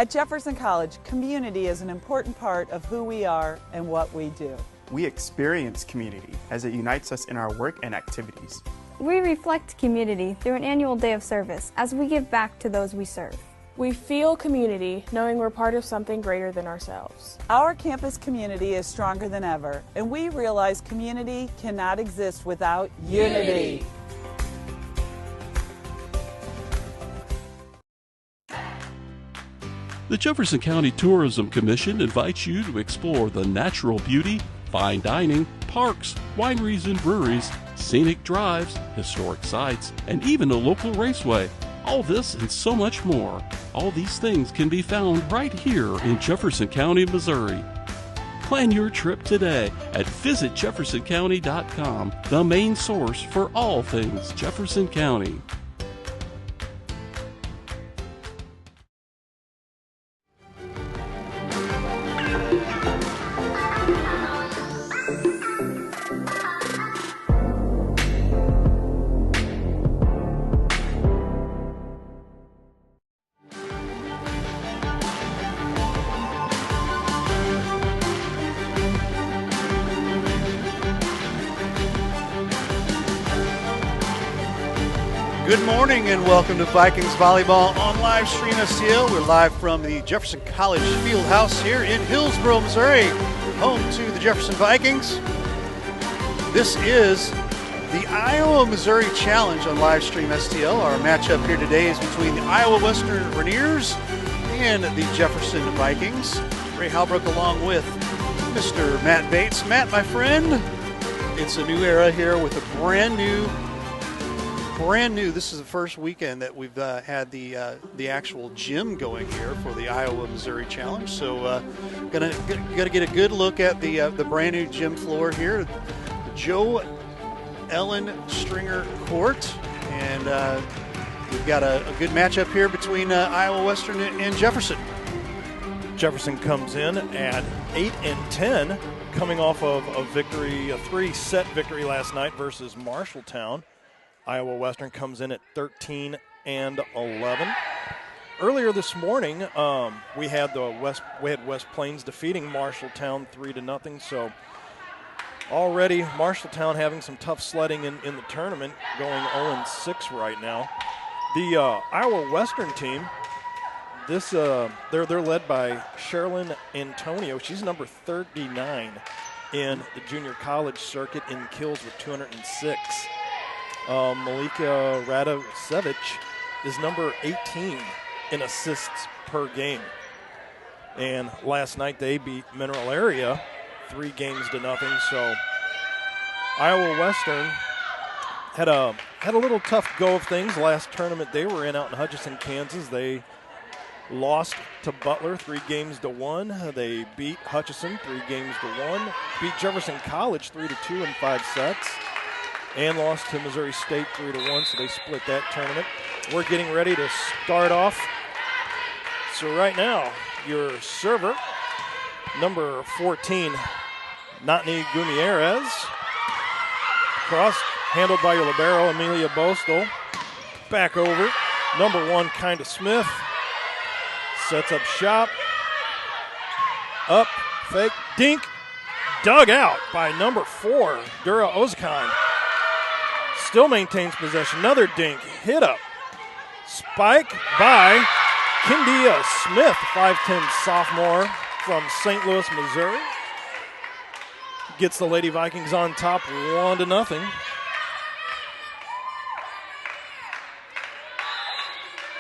At Jefferson College, community is an important part of who we are and what we do. We experience community as it unites us in our work and activities. We reflect community through an annual day of service as we give back to those we serve. We feel community knowing we're part of something greater than ourselves. Our campus community is stronger than ever, and we realize community cannot exist without unity. The Jefferson County Tourism Commission invites you to explore the natural beauty, fine dining, parks, wineries and breweries, scenic drives, historic sites, and even a local raceway. All this and so much more. All these things can be found right here in Jefferson County, Missouri. Plan your trip today at visitjeffersoncounty.com, the main source for all things Jefferson County. Good morning and welcome to Vikings Volleyball on live stream STL. We're live from the Jefferson College Fieldhouse here in Hillsboro, Missouri, home to the Jefferson Vikings. This is the Iowa-Missouri Challenge on live stream STL. Our matchup here today is between the Iowa Western Rainiers and the Jefferson Vikings. Ray Halbrook along with Mr. Matt Bates. Matt, my friend, it's a new era here with a brand new, this is the first weekend that we've had the actual gym going here for the Iowa-Missouri Challenge. So gonna get a good look at the brand new gym floor here, Joe Ellen Stringer Court, and we've got a good matchup here between Iowa Western and Jefferson. Jefferson comes in at 8-10, coming off of a victory, a 3-set victory last night versus Marshalltown. Iowa Western comes in at 13-11. Earlier this morning, we had West Plains defeating Marshalltown 3-0. So already Marshalltown having some tough sledding in the tournament, going 0-6 right now. The Iowa Western team, they're led by Sherilyn Antonio. She's number 39 in the junior college circuit in kills with 206. Malika Radosevich is number 18 in assists per game. And last night they beat Mineral Area 3-0. So Iowa Western had a little tough go of things last tournament they were in out in Hutchinson, Kansas. They lost to Butler 3-1. They beat Hutchinson 3-1. Beat Jefferson College 3-2 in 5 sets. And lost to Missouri State 3-1, so they split that tournament. We're getting ready to start off. So right now, your server, number 14, Notni Gumieres. Cross, handled by your libero, Amelia Bostel. Back over, number 1, Kinda Smith. Sets up shop. Up, fake, dink. Dug out by number 4, Dura Ozkan. Still maintains possession. Another dink. Hit up. Spike by Kindia Smith, 5'10" sophomore from St. Louis, Missouri. Gets the Lady Vikings on top 1-0.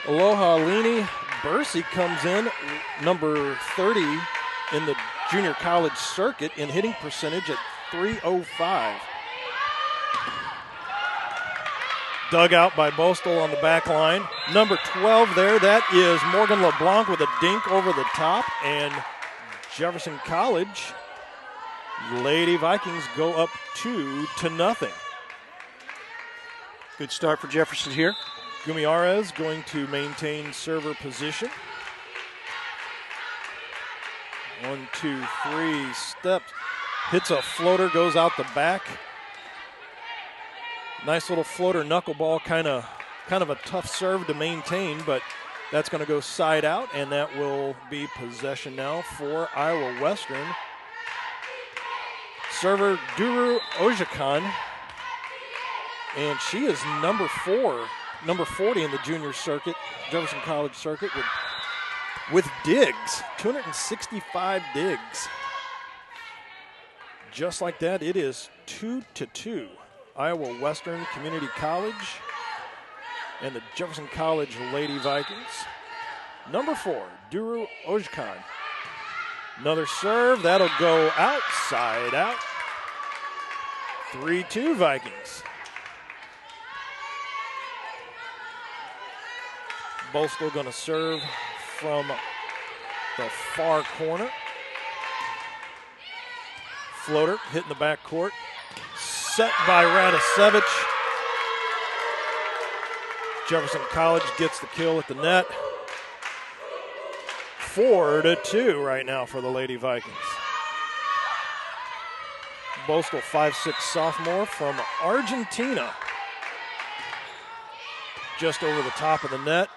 Aloha Lini Bursey comes in, number 30 in the junior college circuit in hitting percentage at .305. Dug out by Bostel on the back line. Number 12 there, that is Morgan LeBlanc with a dink over the top. And Jefferson College, Lady Vikings go up 2-0. Good start for Jefferson here. Gumiarez going to maintain server position. 1, 2, 3 steps. Hits a floater, goes out the back. Nice little floater knuckleball, kind of a tough serve to maintain, but That's going to go side out, and that will be possession now for Iowa Western. Server Duru Ojakan, and she is number 40 in the junior circuit, Jefferson College circuit, with digs, 265 digs. Just like that, it is 2-2. Iowa Western Community College and the Jefferson College Lady Vikings. Number 4, Duru Ojkan. Another serve, that'll go outside out. 3-2 Vikings. Bostill going to serve from the far corner. Floater hitting the backcourt. Set by Radisevich. Jefferson College gets the kill at the net. 4-2 right now for the Lady Vikings. Bostill, 5'6" sophomore from Argentina. Just over the top of the net.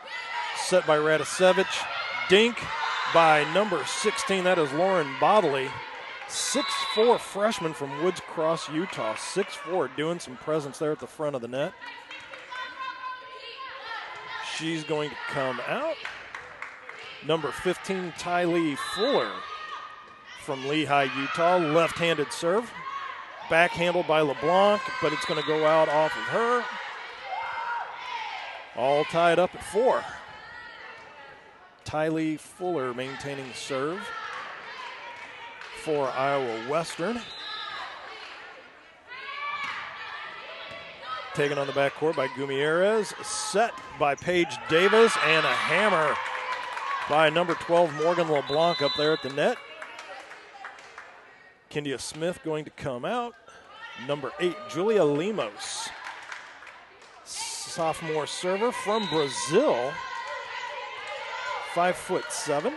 Set by Radisevich. Dink by number 16. That is Lauren Bodley. 6'4" freshman from Woods Cross, Utah. 6'4", doing some presence there at the front of the net. She's going to come out. Number 15, Tylee Fuller from Lehigh, Utah. Left-handed serve. Backhandled by LeBlanc, but it's going to go out off of her. All tied up at 4. Tylee Fuller maintaining the serve for Iowa Western. Taken on the backcourt by Gumieres. Set by Paige Davis, and a hammer by number 12, Morgan LeBlanc, up there at the net. Kendia Smith going to come out. Number 8, Julia Lemos. Sophomore server from Brazil. 5'7".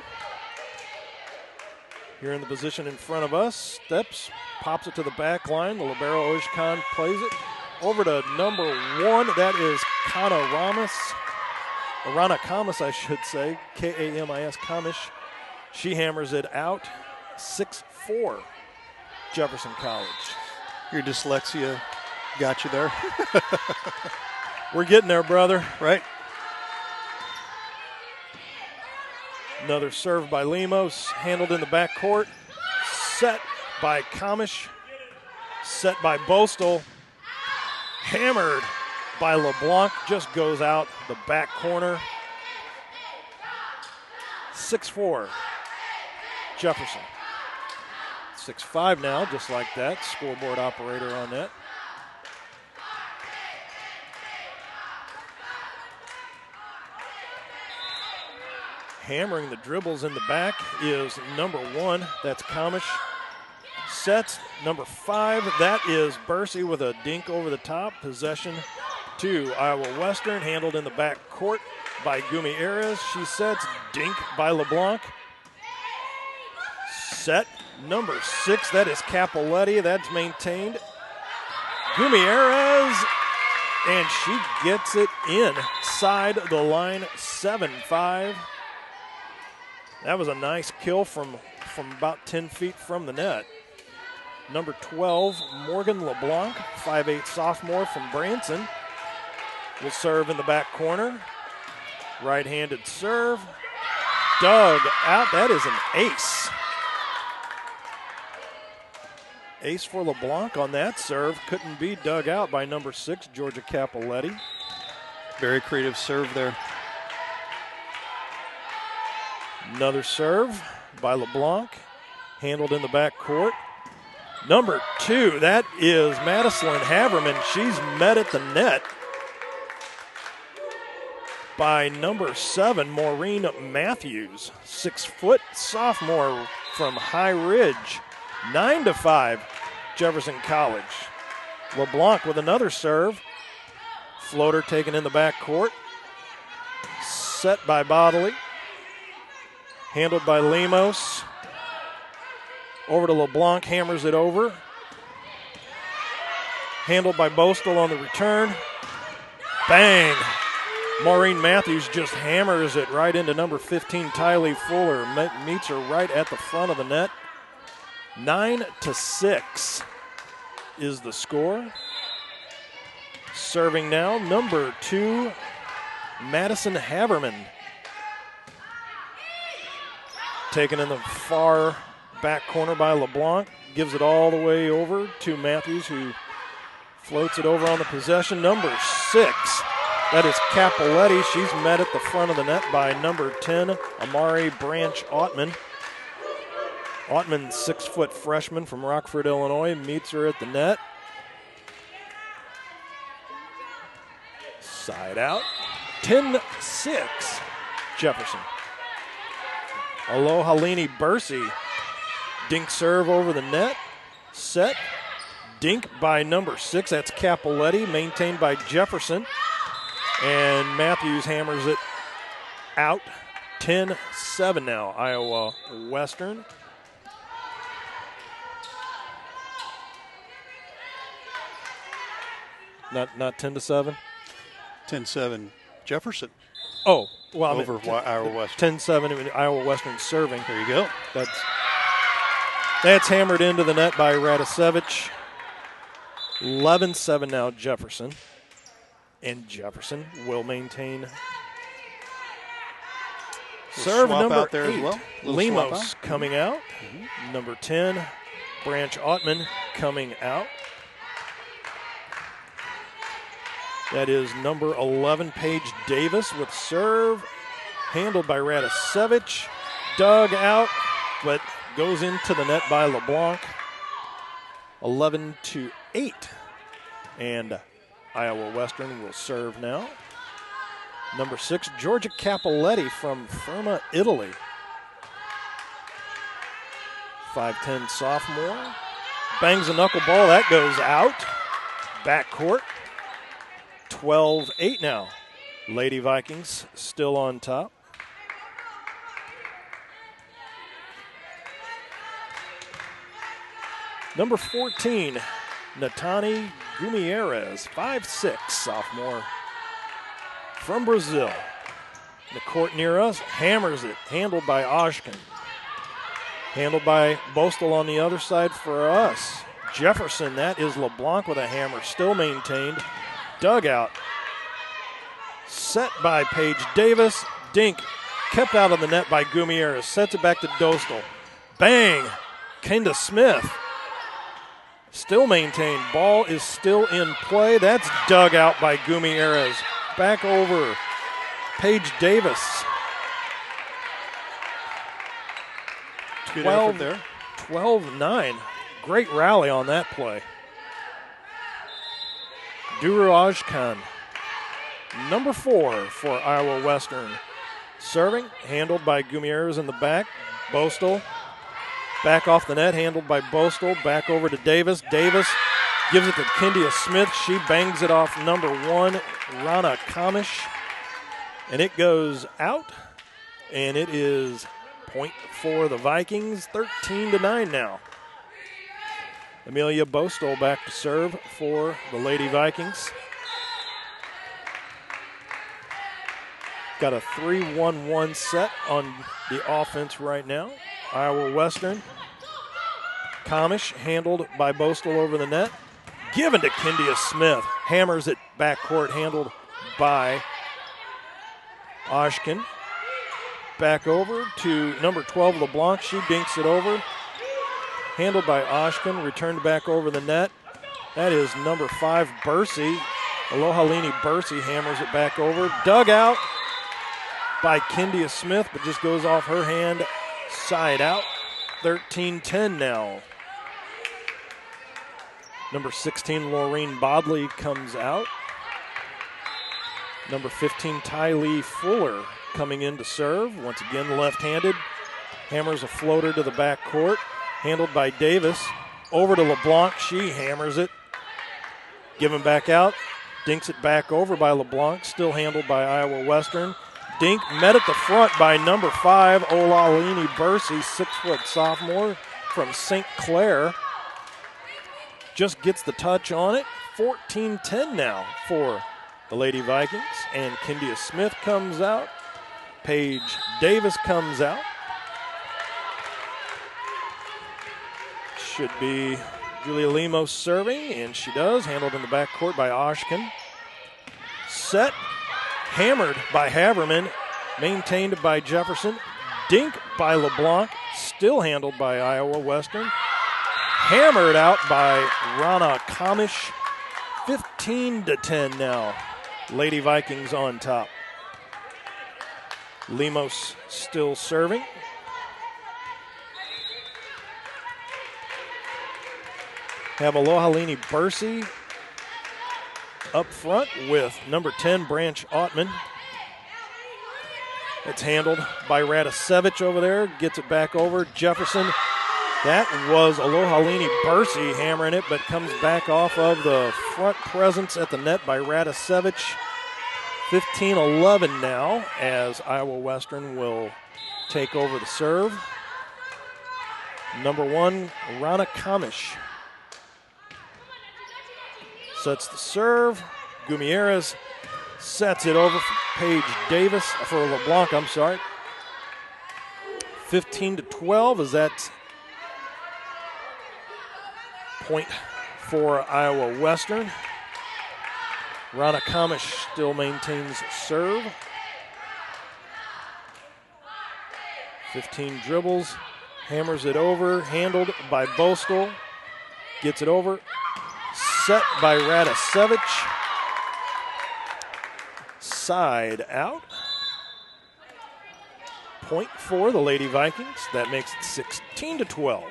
Here in the position in front of us. Steps, pops it to the back line. The libero Ojkan plays it over to number 1. That is Kana Ramis. Rana Kamis, I should say. Kamis Kamish. She hammers it out. 6'4", Jefferson College. Your dyslexia got you there. We're getting there, brother. Right. Another serve by Lemos, handled in the backcourt. Set by Kamish. Set by Bostill. Hammered by LeBlanc, just goes out the back corner. 6'4", Jefferson. 6'5" now, just like that. Scoreboard operator on that. Hammering the dribbles in the back is number 1. That's Kamish. Sets number 5. That is Bursey with a dink over the top. Possession to Iowa Western. Handled in the back court by Gumieres. She sets. Dink by LeBlanc. Set number 6. That is Capoletti. That's maintained. Gumieres. And she gets it inside the line. 7-5. That was a nice kill from about 10 feet from the net. Number 12, Morgan LeBlanc, 5'8" sophomore from Branson, will serve in the back corner. Right-handed serve. Dug out. That is an ace. Ace for LeBlanc on that serve. Couldn't be dug out by number 6, Georgia Capoletti. Very creative serve there. Another serve by LeBlanc, handled in the back court. Number 2, that is Madison Haberman. She's met at the net by number 7, Maureen Matthews. 6' sophomore from High Ridge. 9-5, Jefferson College. LeBlanc with another serve. Floater taken in the back court. Set by Bodley. Handled by Lemos. Over to LeBlanc, hammers it over. Handled by Bostill on the return. Bang! Maureen Matthews just hammers it right into number 15, Tylee Fuller. Meets her right at the front of the net. 9-6 is the score. Serving now, number 2, Madison Haberman. Taken in the far back corner by LeBlanc. Gives it all the way over to Matthews, who floats it over on the possession. Number 6, that is Capoletti. She's met at the front of the net by number 10, Amari Branch-Ottman. Ottman, 6-foot freshman from Rockford, Illinois, meets her at the net. Side out. 10-6, Jefferson. Alohalini Bursey. Dink serve over the net. Set. Dink by number 6. That's Capoletti. Maintained by Jefferson. And Matthews hammers it out. 10-7 now. Iowa Western. Not 10-7? 10-7 Jefferson. Oh, well, over Iowa Western. 10-7 Iowa Western serving. There you go. That's hammered into the net by Radisevich. 11-7 now Jefferson. And Jefferson will maintain. Serve number out there 8, as well. Lemos coming out. Number 10, Branch-Ottman coming out. That is number 11, Paige Davis with serve. Handled by Radisevich. Dug out, but goes into the net by LeBlanc. 11-8. And Iowa Western will serve now. Number 6, Georgia Capoletti from Ferma, Italy. 5'10 sophomore. Bangs a knuckleball. That goes out. Backcourt. 12-8 now. Lady Vikings still on top. Number 14, Natani Gumieres, 5'6", sophomore from Brazil. The court near us, hammers it, handled by Oshkin. Handled by Bostel on the other side for us. Jefferson, that is LeBlanc with a hammer, still maintained. Dugout. Set by Paige Davis. Dink kept out of the net by Gumieres. Sets it back to Dostal. Bang! Kenda Smith. Still maintained. Ball is still in play. That's dug out by Gumieres. Back over. Paige Davis. Good effort there. 12-9. Great rally on that play. Duru Ajkan, number 4 for Iowa Western. Serving, handled by Gumieres in the back. Bostel, back off the net, handled by Bostel. Back over to Davis. Davis gives it to Kindia Smith. She bangs it off number 1, Rana Kamish. And it goes out. And it is point for the Vikings, 13-9 now. Amelia Bostel back to serve for the Lady Vikings. Got a 3-1-1 set on the offense right now. Iowa Western. Kamish handled by Bostel over the net. Given to Kindia Smith. Hammers it backcourt, handled by Oshkin. Back over to number 12, LeBlanc. She dinks it over. Handled by Oshkin, returned back over the net. That is number 5, Bursey. Alohalini Bursey hammers it back over. Dug out by Kindia Smith, but just goes off her hand, side out. 13-10 now. Number 16, Laureen Bodley comes out. Number 15, Tylee Fuller coming in to serve. Once again, left-handed. Hammers a floater to the back court. Handled by Davis. Over to LeBlanc. She hammers it. Given back out. Dinks it back over by LeBlanc. Still handled by Iowa Western. Dink met at the front by number 5, Olalini Bursey, 6-foot sophomore from St. Clair. Just gets the touch on it. 14-10 now for the Lady Vikings. And Kindia Smith comes out. Paige Davis comes out. Should be Julia Lemos serving, and she does. Handled in the backcourt by Oshkin. Set, hammered by Haverman, maintained by Jefferson. Dink by LeBlanc, still handled by Iowa Western. Hammered out by Rana Kamish. 15-10 now. Lady Vikings on top. Lemos still serving. Have Alohalini Bursey up front with number 10, Branch Ottman. It's handled by Radisevich over there. Gets it back over. Jefferson. That was Alohalini Bursey hammering it, but comes back off of the front presence at the net by Radisevich. 15-11 now as Iowa Western will take over the serve. Number 1, Rana Kamish. Sets the serve. Gumieres sets it over for Paige Davis, for LeBlanc, I'm sorry. 15-12 is that point for Iowa Western. Rana Kamish still maintains serve. 15 dribbles, hammers it over, handled by Bostel. Gets it over. Set by Radisevich. Side out. Point for the Lady Vikings. That makes it 16-12.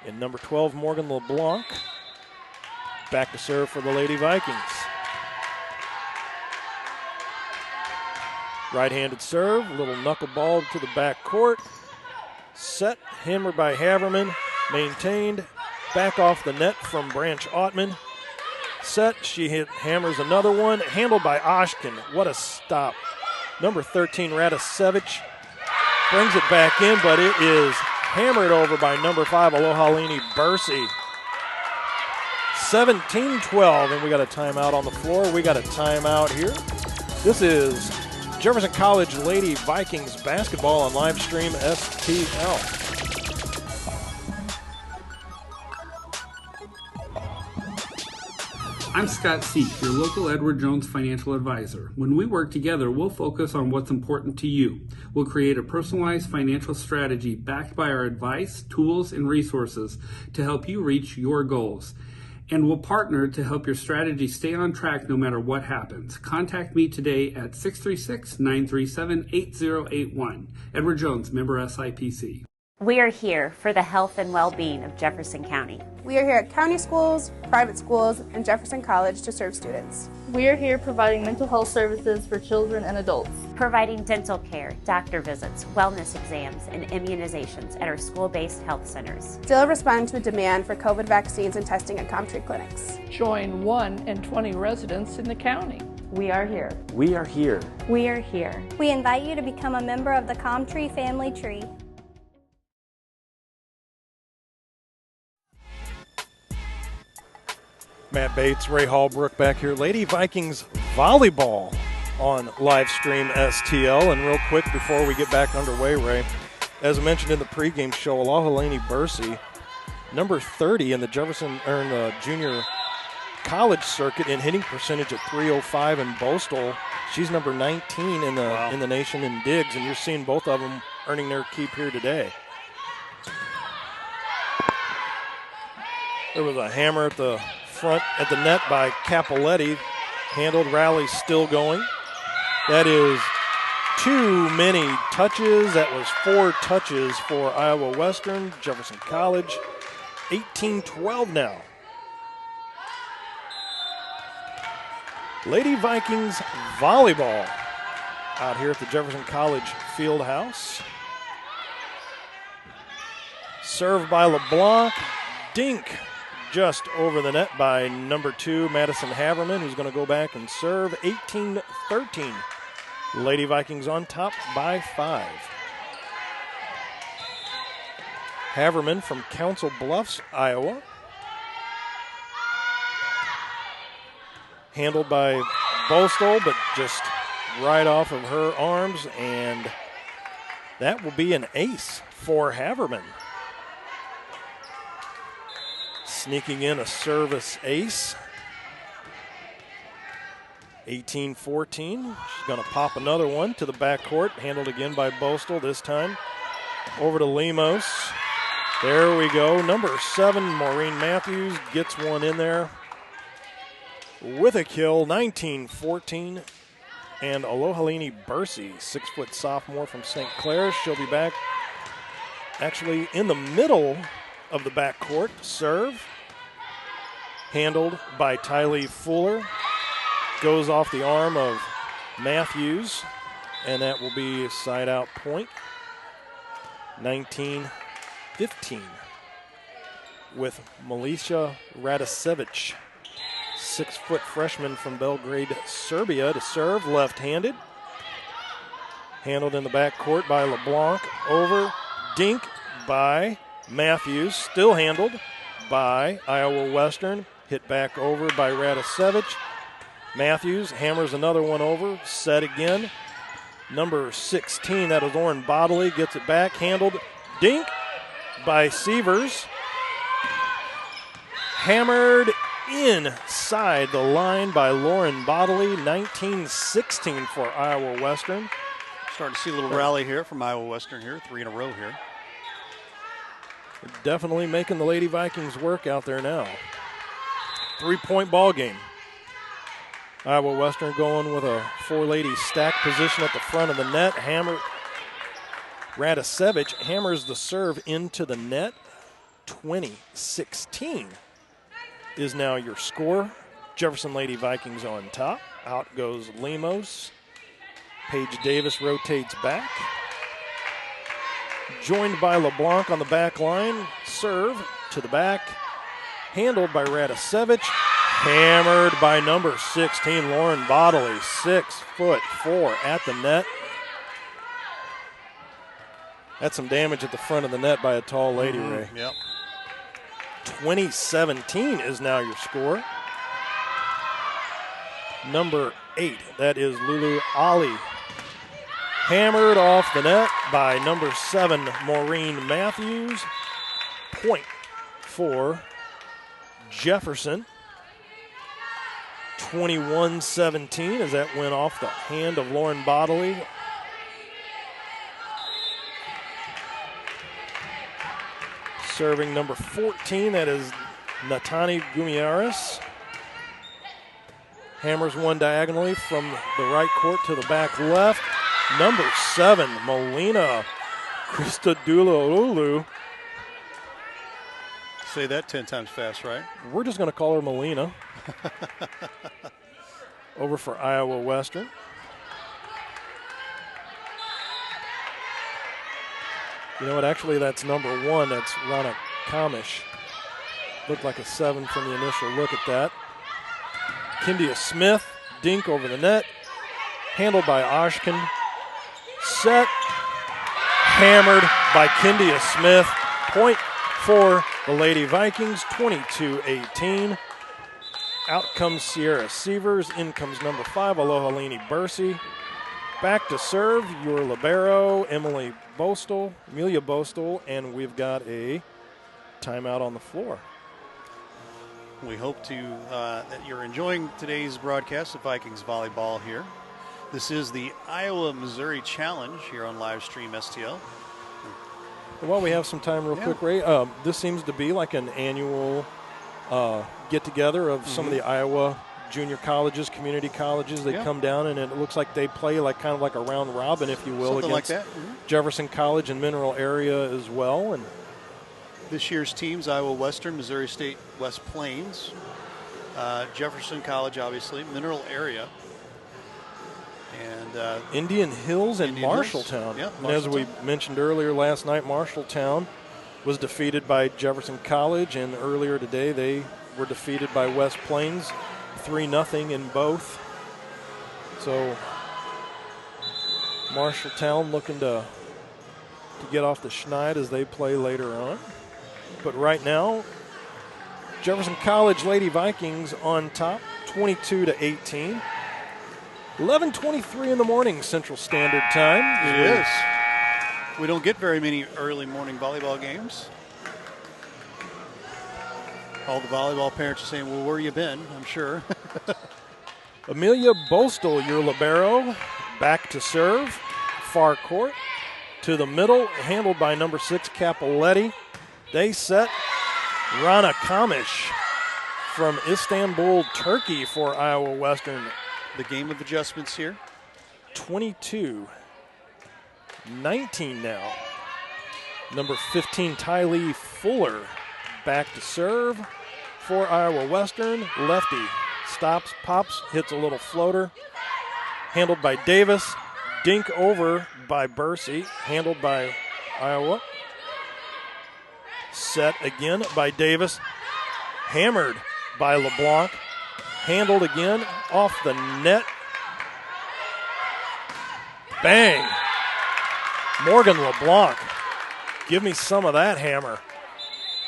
And number 12, Morgan LeBlanc. Back to serve for the Lady Vikings. Right-handed serve, little knuckleball to the back court. Set, hammered by Haverman, maintained. Back off the net from Branch Ottman. Set, she hammers another one, handled by Oshkin. What a stop. Number 13, Radisevich, brings it back in, but it is hammered over by number 5, Alohalini Bursey. 17-12, and we got a timeout on the floor. We got a timeout here. This is Jefferson College Lady Vikings basketball on live stream STL. I'm Scott Seek, your local Edward Jones financial advisor. When we work together, we'll focus on what's important to you. We'll create a personalized financial strategy backed by our advice, tools, and resources to help you reach your goals. And we'll partner to help your strategy stay on track no matter what happens. Contact me today at 636-937-8081. Edward Jones, member SIPC. We are here for the health and well-being of Jefferson County. We are here at county schools, private schools, and Jefferson College to serve students. We are here providing mental health services for children and adults. Providing dental care, doctor visits, wellness exams, and immunizations at our school-based health centers. Still respond to a demand for COVID vaccines and testing at ComTree clinics. Join 1 in 20 residents in the county. We are here. We are here. We are here. We invite you to become a member of the ComTree family tree. Matt Bates, Ray Hallbrook back here. Lady Vikings volleyball on live stream STL. And real quick before we get back underway, Ray, as I mentioned in the pregame show, Alohalini Bursey, number 30 in the Jefferson or in the junior college circuit in hitting percentage at .305 in Bostal. She's number 19 in the nation in digs, and you're seeing both of them earning their keep here today. There was a hammer at the front at the net by Capoletti. Handled, rally still going. That is too many touches. That was 4 touches for Iowa Western. Jefferson College, 18-12 now. Lady Vikings volleyball out here at the Jefferson College field house. Served by LeBlanc. Dink just over the net by number 2, Madison Haverman, who's going to go back and serve. 18-13. Lady Vikings on top by 5. Haverman from Council Bluffs, Iowa. Handled by Bostel, but just right off of her arms, and that will be an ace for Haverman. Sneaking in a service ace. 18-14. She's going to pop another one to the backcourt. Handled again by Bostel this time. Over to Lemos. There we go. Number 7, Maureen Matthews gets one in there with a kill. 19-14. And Alohalini Bursey, 6-foot sophomore from St. Clair. She'll be back actually in the middle of the backcourt. Serve. Handled by Tylee Fuller. Goes off the arm of Matthews, and that will be a side-out point. 19-15 with Milica Radicevic, 6-foot freshman from Belgrade, Serbia, to serve, left-handed. Handled in the backcourt by LeBlanc. Over, dink by Matthews, still handled by Iowa Western. Hit back over by Radicevic. Matthews hammers another one over, set again. Number 16, that is Lauren Bodley, gets it back, handled, dink by Sievers. Hammered inside the line by Lauren Bodley, 19-16 for Iowa Western. Starting to see a little rally here from Iowa Western here, 3 in a row here. Definitely making the Lady Vikings work out there now. 3-point ball game. Iowa Western going with a 4-lady stack position at the front of the net. Radicevic hammers the serve into the net. 20-16 is now your score. Jefferson Lady Vikings on top. Out goes Lemos. Paige Davis rotates back. Joined by LeBlanc on the back line. Serve to the back. Handled by Radicevic. Hammered by number 16, Lauren Bodley, 6'4" at the net. That's some damage at the front of the net by a tall lady, Ray. Yep. 20-17 is now your score. Number 8, that is Lulu Ali. Hammered off the net by number 7, Maureen Matthews. Point for Jefferson. 21-17 as that went off the hand of Lauren Bodley. Serving number 14, that is Natani Gumiaris. Hammers one diagonally from the right court to the back left. Number 7, Melina Christodoulou. Say that 10 times fast, right? We're just going to call her Melina. Over for Iowa Western. You know what? Actually, that's number 1. That's Rana Kamish. Looked like a 7 from the initial look at that. Kindia Smith, dink over the net. Handled by Oshkin. Set. Hammered by Kindia Smith. Point for the Lady Vikings, 22-18. Out comes Sierra Sievers. In comes number 5, Alohalini Bursey. Back to serve, your libero, Amelia Bostel, and we've got a timeout on the floor. We hope that you're enjoying today's broadcast of Vikings Volleyball here. This is the Iowa-Missouri Challenge here on live stream STL. While we have some time real quick, Ray, this seems to be like an annual get-together of some of the Iowa junior colleges, community colleges. They come down, and it looks like they play like kind of like a round robin, if you will, something against like that. Jefferson College and Mineral Area as well. And this year's teams, Iowa Western, Missouri State West Plains, Jefferson College, obviously, Mineral Area, and Indian Hills and Marshalltown. Yeah, and as we mentioned earlier last night, Marshalltown was defeated by Jefferson College, and earlier today they were defeated by West Plains 3-0 in both. So Marshalltown looking to get off the schneid as they play later on. But right now, Jefferson College Lady Vikings on top, 22-18. 11:23 in the morning, Central Standard Time. It is. We don't get very many early morning volleyball games. All the volleyball parents are saying, well, where you been, I'm sure. Amelia Bostel, your libero, back to serve, far court, to the middle, handled by number 6, Capoletti. They set Rana Kamish from Istanbul, Turkey for Iowa Western. The game of adjustments here. 22-19 now. Number 15, Tylee Fuller, back to serve for Iowa Western. Lefty stops, pops, hits a little floater. Handled by Davis. Dink over by Bursey. Handled by Iowa. Set again by Davis. Hammered by LeBlanc. Handled again off the net. Bang. Morgan LeBlanc. Give me some of that hammer.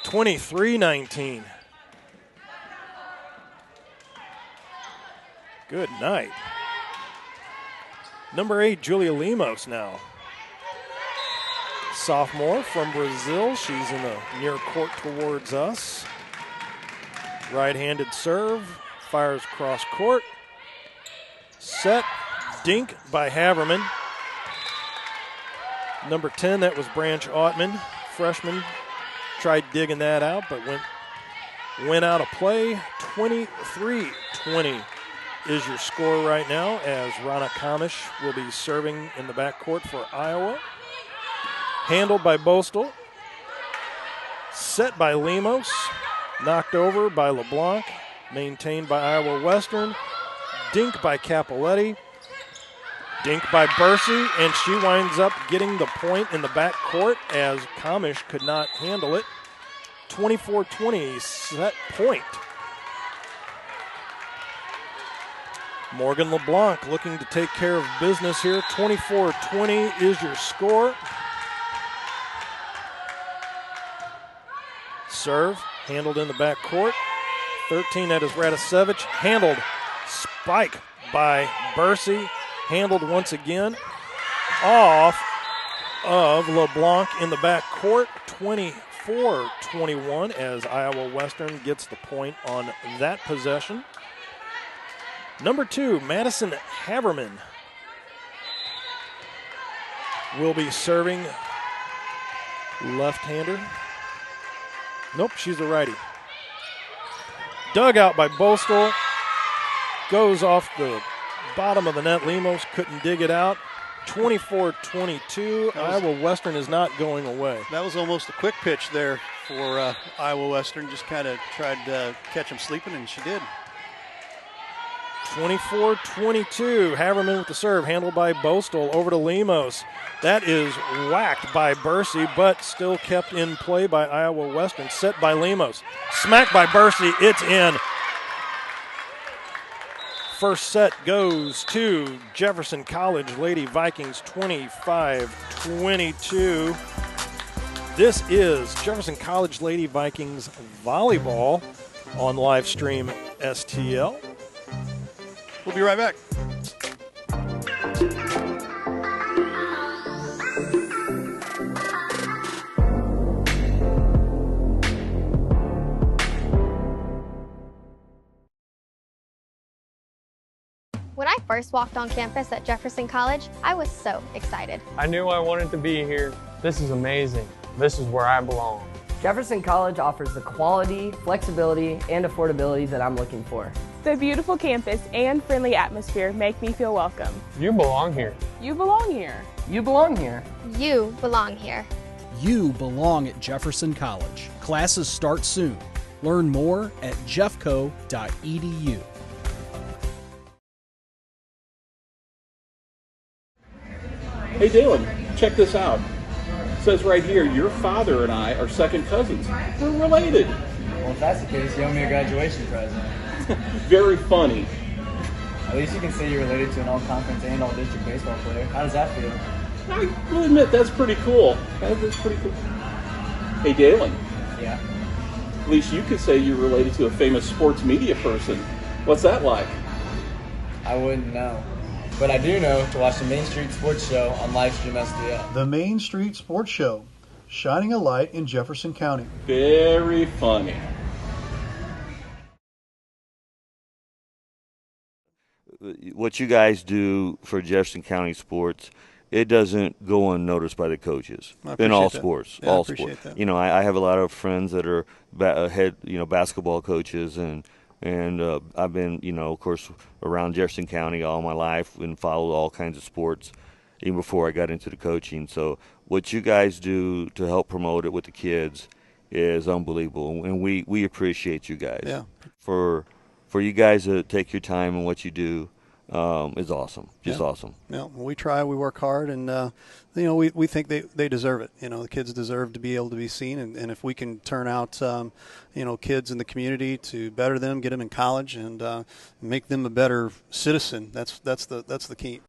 23-19. Good night. Number 8, Julia Lemos now. Sophomore from Brazil. She's in the near court towards us. Right-handed serve. Fires cross court. Set. Dink by Haverman. Number 10, that was Branch Ottman. Freshman tried digging that out, but went out of play. 23-20 is your score right now, as Rana Kamish will be serving in the backcourt for Iowa. Handled by Bostel. Set by Lemos. Knocked over by LeBlanc. Maintained by Iowa Western. Dink by Capoletti. Dink by Bursey, and she winds up getting the point in the backcourt as Kamish could not handle it. 24-20 set point. Morgan LeBlanc looking to take care of business here. 24-20 is your score. Serve, handled in the backcourt. 13, that is Radisevich. Handled, spike by Bursey. Handled once again off of LeBlanc in the backcourt. 24-21 as Iowa Western gets the point on that possession. Number 2, Madison Haverman will be serving left-hander. Nope, she's a righty. Dug out by Bostel. Goes off the bottom of the net. Lemos couldn't dig it out. 24-22. Iowa Western is not going away. That was almost a quick pitch there for Iowa Western. Just kind of tried to catch him sleeping, and she did. 24-22. Haverman with the serve, handled by Bostel. Over to Lemos. That is whacked by Bursey, but still kept in play by Iowa Western. Set by Lemos. Smacked by Bursey. It's in. First set goes to Jefferson College Lady Vikings, 25-22. This is Jefferson College Lady Vikings volleyball on live stream STL. We'll be right back. When I first walked on campus at Jefferson College, I was so excited. I knew I wanted to be here. This is amazing. This is where I belong. Jefferson College offers the quality, flexibility, and affordability that I'm looking for. The beautiful campus and friendly atmosphere make me feel welcome. You belong here. You belong here. You belong here. You belong here. You belong at Jefferson College. Classes start soon. Learn more at jeffco.edu. Hey Dalen, check this out. It says right here, your father and I are second cousins. We're related. Well, if that's the case, you owe me a graduation present. Very funny. At least you can say you're related to an all-conference and all-district baseball player. How does that feel? I will admit, that's pretty cool. That's pretty cool. Hey Dalen. Yeah? At least you could say you're related to a famous sports media person. What's that like? I wouldn't know. But I do know to watch the Main Street Sports Show on Livestream STL. The Main Street Sports Show, shining a light in Jefferson County. Very funny. What you guys do for Jefferson County sports, it doesn't go unnoticed by the coaches in all sports. Yeah, all I appreciate sports. that. You know, I have a lot of friends that are head, basketball coaches, and I've been, of course, around Jefferson County all my life and followed all kinds of sports, even before I got into the coaching. So what you guys do to help promote it with the kids is unbelievable, and we appreciate you guys. Yeah. For you guys to take your time and what you do is awesome. Just awesome. Yeah, we try, we work hard, and we think they deserve it. The kids deserve to be able to be seen, and if we can turn out kids in the community to better them, get them in college, and make them a better citizen, that's the key.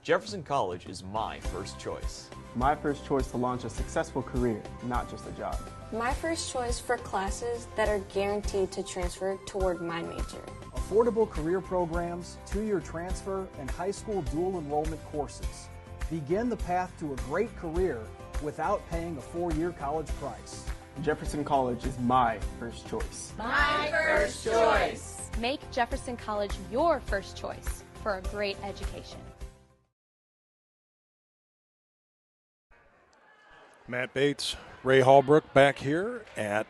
Jefferson College is my first choice. My first choice to launch a successful career, not just a job. My first choice for classes that are guaranteed to transfer toward my major. Affordable career programs, 2-year transfer, and high school dual enrollment courses. Begin the path to a great career without paying a 4-year college price. Jefferson College is my first choice. My first choice. Make Jefferson College your first choice for a great education. Matt Bates, Ray Hallbrook back here at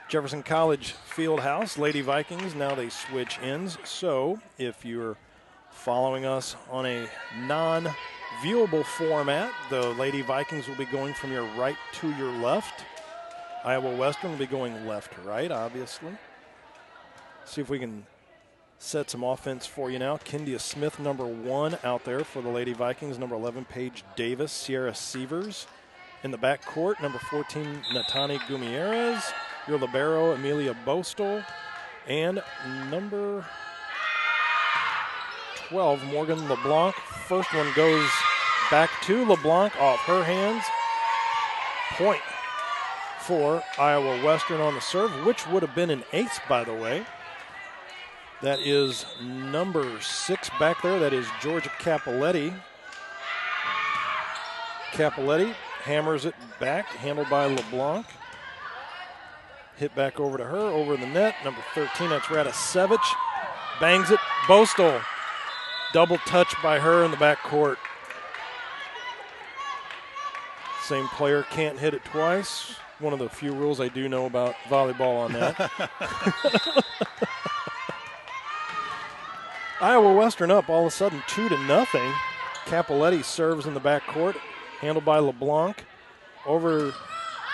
Jefferson College Fieldhouse. Lady Vikings, now they switch ends. So if you're following us on a non-viewable format, the Lady Vikings will be going from your right to your left. Iowa Western will be going left to right, obviously. See if we can set some offense for you now. Kendia Smith, number 1 out there for the Lady Vikings. Number 11, Paige Davis. Sierra Sievers. In the backcourt, number 14, Natani Gumieres, your libero, Amelia Bostel, and number 12, Morgan LeBlanc. First one goes back to LeBlanc off her hands. Point for Iowa Western on the serve, which would have been an ace, by the way. That is number 6 back there. That is Georgia Capoletti. Capoletti hammers it back, handled by LeBlanc. Hit back over to her, over the net. Number 13, that's Radisevich. Bangs it, Bostel. Double touch by her in the backcourt. Same player can't hit it twice. One of the few rules I do know about volleyball on that. Iowa Western up all of a sudden 2-0. Capoletti serves in the backcourt. Handled by LeBlanc, over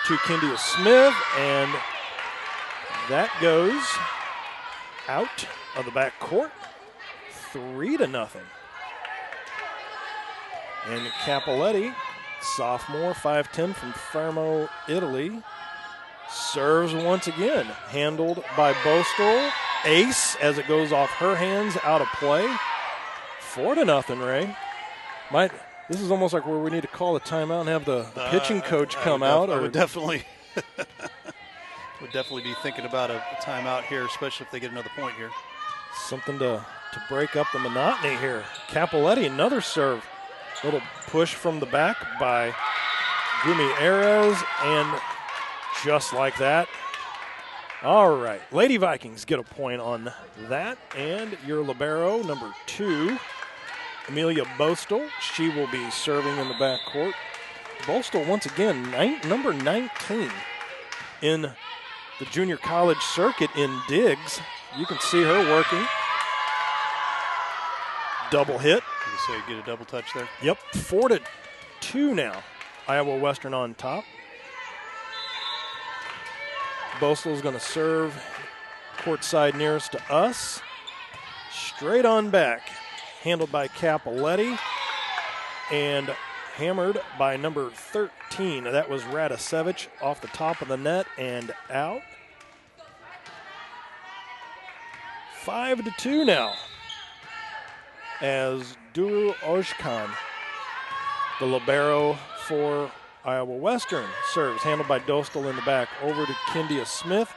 to Kendia Smith, and that goes out of the backcourt, 3-0. And Capoletti, sophomore, 5'10", from Fermo, Italy, serves once again. Handled by Bostel, ace as it goes off her hands, out of play, 4-0, Ray. This is almost like where we need to call a timeout and have the pitching coach come out. I would definitely be thinking about a timeout here, especially if they get another point here. Something to break up the monotony here. Capoletti, another serve. Little push from the back by Gumieres, and just like that. All right, Lady Vikings get a point on that, and your libero, number 2, Amelia Bostel, she will be serving in the backcourt. Bostel, once again, number 19 in the junior college circuit in digs. You can see her working. Double hit. So you get a double touch there? Yep, 4-2 now. Iowa Western on top. Bostel's going to serve courtside nearest to us. Straight on back. Handled by Capoletti and hammered by number 13. That was Radisevich off the top of the net and out. 5-2 now as Duru Ojkan, the libero for Iowa Western, serves. Handled by Dostal in the back. Over to Kendia Smith.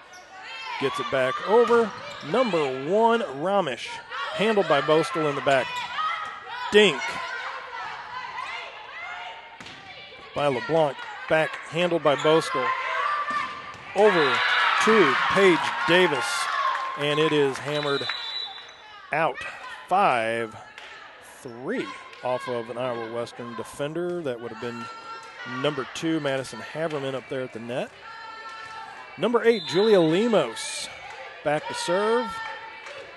gets it back over. Number 1, Ramesh, handled by Bostel in the back. Dink by LeBlanc, back handled by Bostel. Over to Paige Davis, and it is hammered out. 5-3 off of an Iowa Western defender. That would have been number 2, Madison Haverman, up there at the net. Number 8, Julia Lemos, back to serve.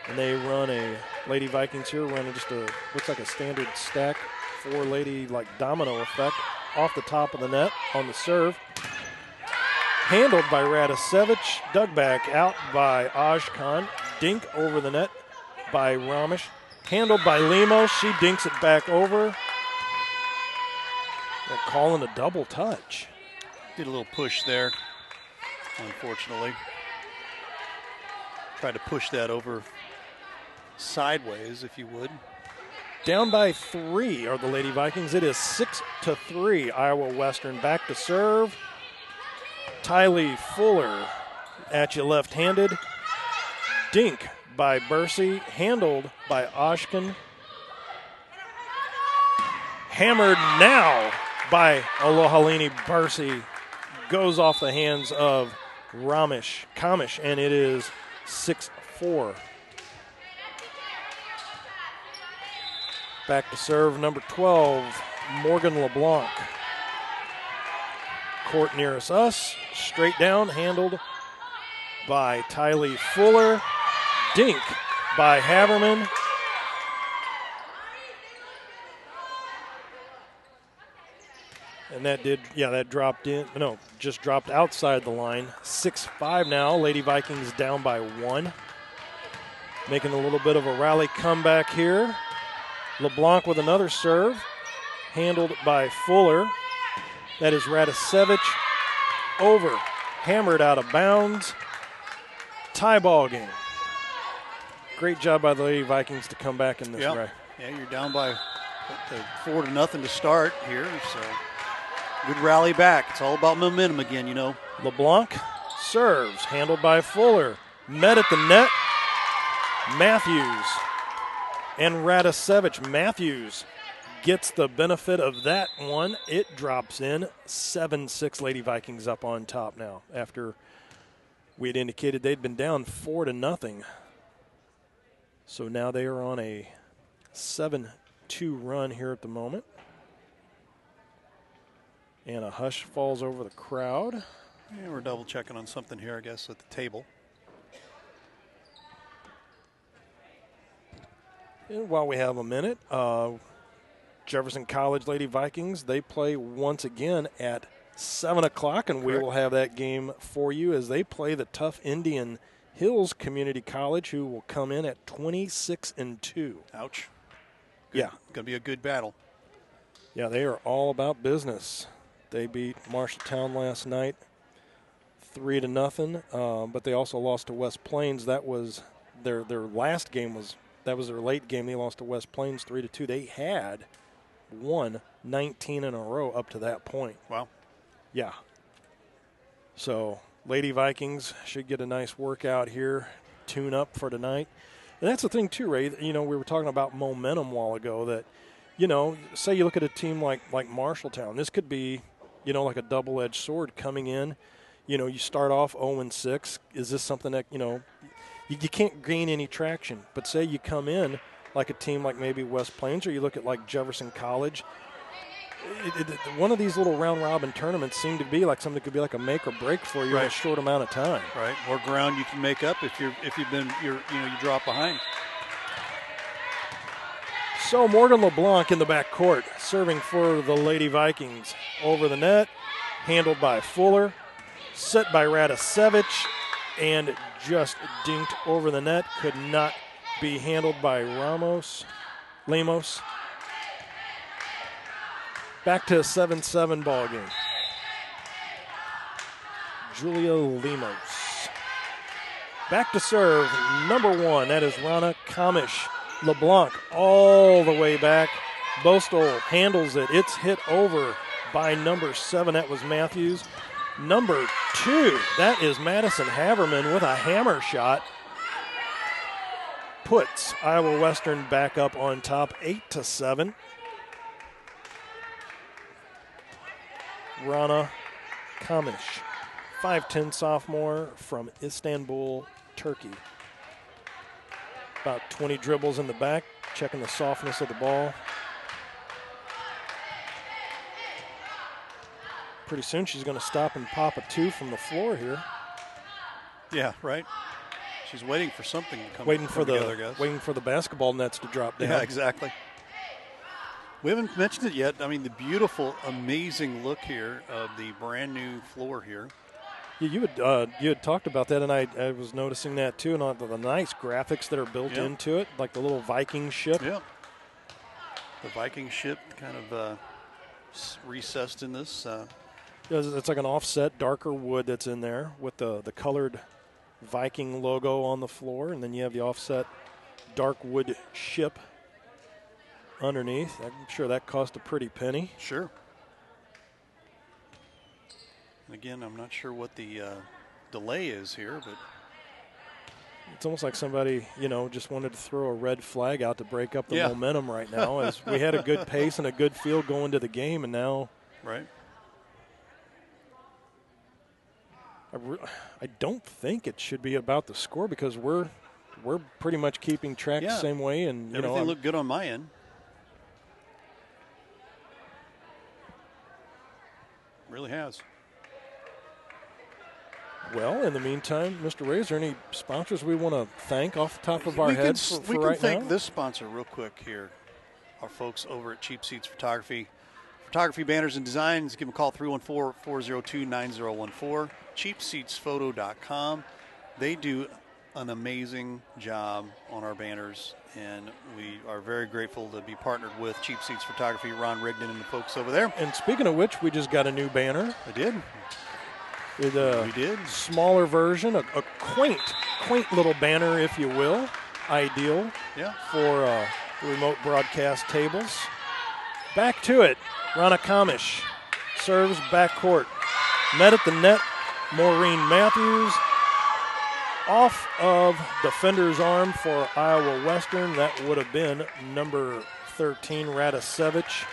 And they run a Lady Vikings here, running just a, looks like a standard stack, 4-lady like domino effect off the top of the net on the serve. Handled by Radisevich, dug back out by Ajkan. Dink over the net by Ramesh. Handled by Lemos, she dinks it back over. They're calling a double touch. Did a little push there, unfortunately. Tried to push that over sideways, if you would. Down by 3 are the Lady Vikings. It is 6-3. Iowa Western back to serve. Tylee Fuller at you left-handed. Dink by Bursey, handled by Oshkin. Hammered now by Alohalini Bursey. Goes off the hands of Kamish, and it is 6-4. Back to serve, number 12, Morgan LeBlanc. Court nearest us, straight down, handled by Tylee Fuller. Dink by Haverman. And that dropped in, no, just dropped outside the line. 6-5 now, Lady Vikings down by 1. Making a little bit of a rally comeback here. LeBlanc with another serve, handled by Fuller. That is Radisevich, over, hammered out of bounds. Tie ball game. Great job by the Lady Vikings to come back in this way. Yeah, you're down by 4-0 to start here, so good rally back. It's all about momentum again, you know. LeBlanc serves, handled by Fuller. Met at the net, Matthews and Radisevich. Matthews gets the benefit of that one. It drops in. 7-6 Lady Vikings up on top now after we had indicated they'd been down 4-0. So now they are on a 7-2 run here at the moment. And a hush falls over the crowd. Yeah, we're double checking on something here, I guess, at the table. And while we have a minute, Jefferson College Lady Vikings, they play once again at 7 o'clock, and we will have that game for you as they play the tough Indian Hills Community College, who will come in at 26-2. Ouch. Yeah. Going to be a good battle. Yeah, they are all about business. They beat Marshalltown last night 3-0, but they also lost to West Plains. That was their last game. That was their late game. They lost to West Plains 3-2. They had won 19 in a row up to that point. Wow. Yeah. So Lady Vikings should get a nice workout here, tune up for tonight. And that's the thing too, Ray. You know, we were talking about momentum a while ago that, you know, say you look at a team like Marshalltown. This could be, you know, like a double-edged sword coming in. You know, you start off 0-6. Is this something that, you know, you can't gain any traction. But say you come in like a team like maybe West Plains, or you look at like Jefferson College. One of these little round-robin tournaments seem to be like something that could be like a make or break for you in a short amount of time. Right. More ground you can make up if you drop behind. So Morgan LeBlanc in the back court, serving for the Lady Vikings. Over the net, handled by Fuller, set by Radisevich, and just dinked over the net. Could not be handled by Lemos. Back to a 7-7 ball game. Julia Lemos. Back to serve, number 1. That is Rana Kamish. LeBlanc all the way back. Bostel handles it. It's hit over by number 7. That was Matthews. number 2. That is Madison Haverman with a hammer shot. Puts Iowa Western back up on top, 8-7. Rana Kamish, 5'10" sophomore from Istanbul, Turkey. About 20 dribbles in the back, checking the softness of the ball. Pretty soon she's going to stop and pop a 2 from the floor here. Yeah, right. She's waiting for something to come Waiting together, guys. waiting for the basketball nets to drop down. Yeah, exactly. We haven't mentioned it yet. I mean, the beautiful, amazing look here of the brand new floor here. Yeah, you had talked about that, and I was noticing that too, and the nice graphics that are built into it, like the little Viking ship. Yeah. The Viking ship kind of recessed in this. It's like an offset, darker wood that's in there with the colored Viking logo on the floor, and then you have the offset dark wood ship underneath. I'm sure that cost a pretty penny. Sure. And again, I'm not sure what the delay is here, but it's almost like somebody, just wanted to throw a red flag out to break up the momentum right now, as we had a good pace and a good feel going to the game, and now right. I don't think it should be about the score, because we're pretty much keeping track the same way, and everything looked good on my end. Really has. Well, in the meantime, Mr. Ray, is there any sponsors we want to thank off the top of our heads for right now? We can thank this sponsor real quick here, our folks over at Cheap Seats Photography. Photography, banners, and designs. Give them a call, 314-402-9014. CheapSeatsPhoto.com. They do an amazing job on our banners, and we are very grateful to be partnered with Cheap Seats Photography, Ron Rigdon and the folks over there. And speaking of which, we just got a new banner. I did. We did. Smaller version, a quaint little banner, if you will. Ideal for remote broadcast tables. Back to it. Rana Kamish serves backcourt. Met at the net, Maureen Matthews. Off of defender's arm for Iowa Western. That would have been number 13, Radisevich.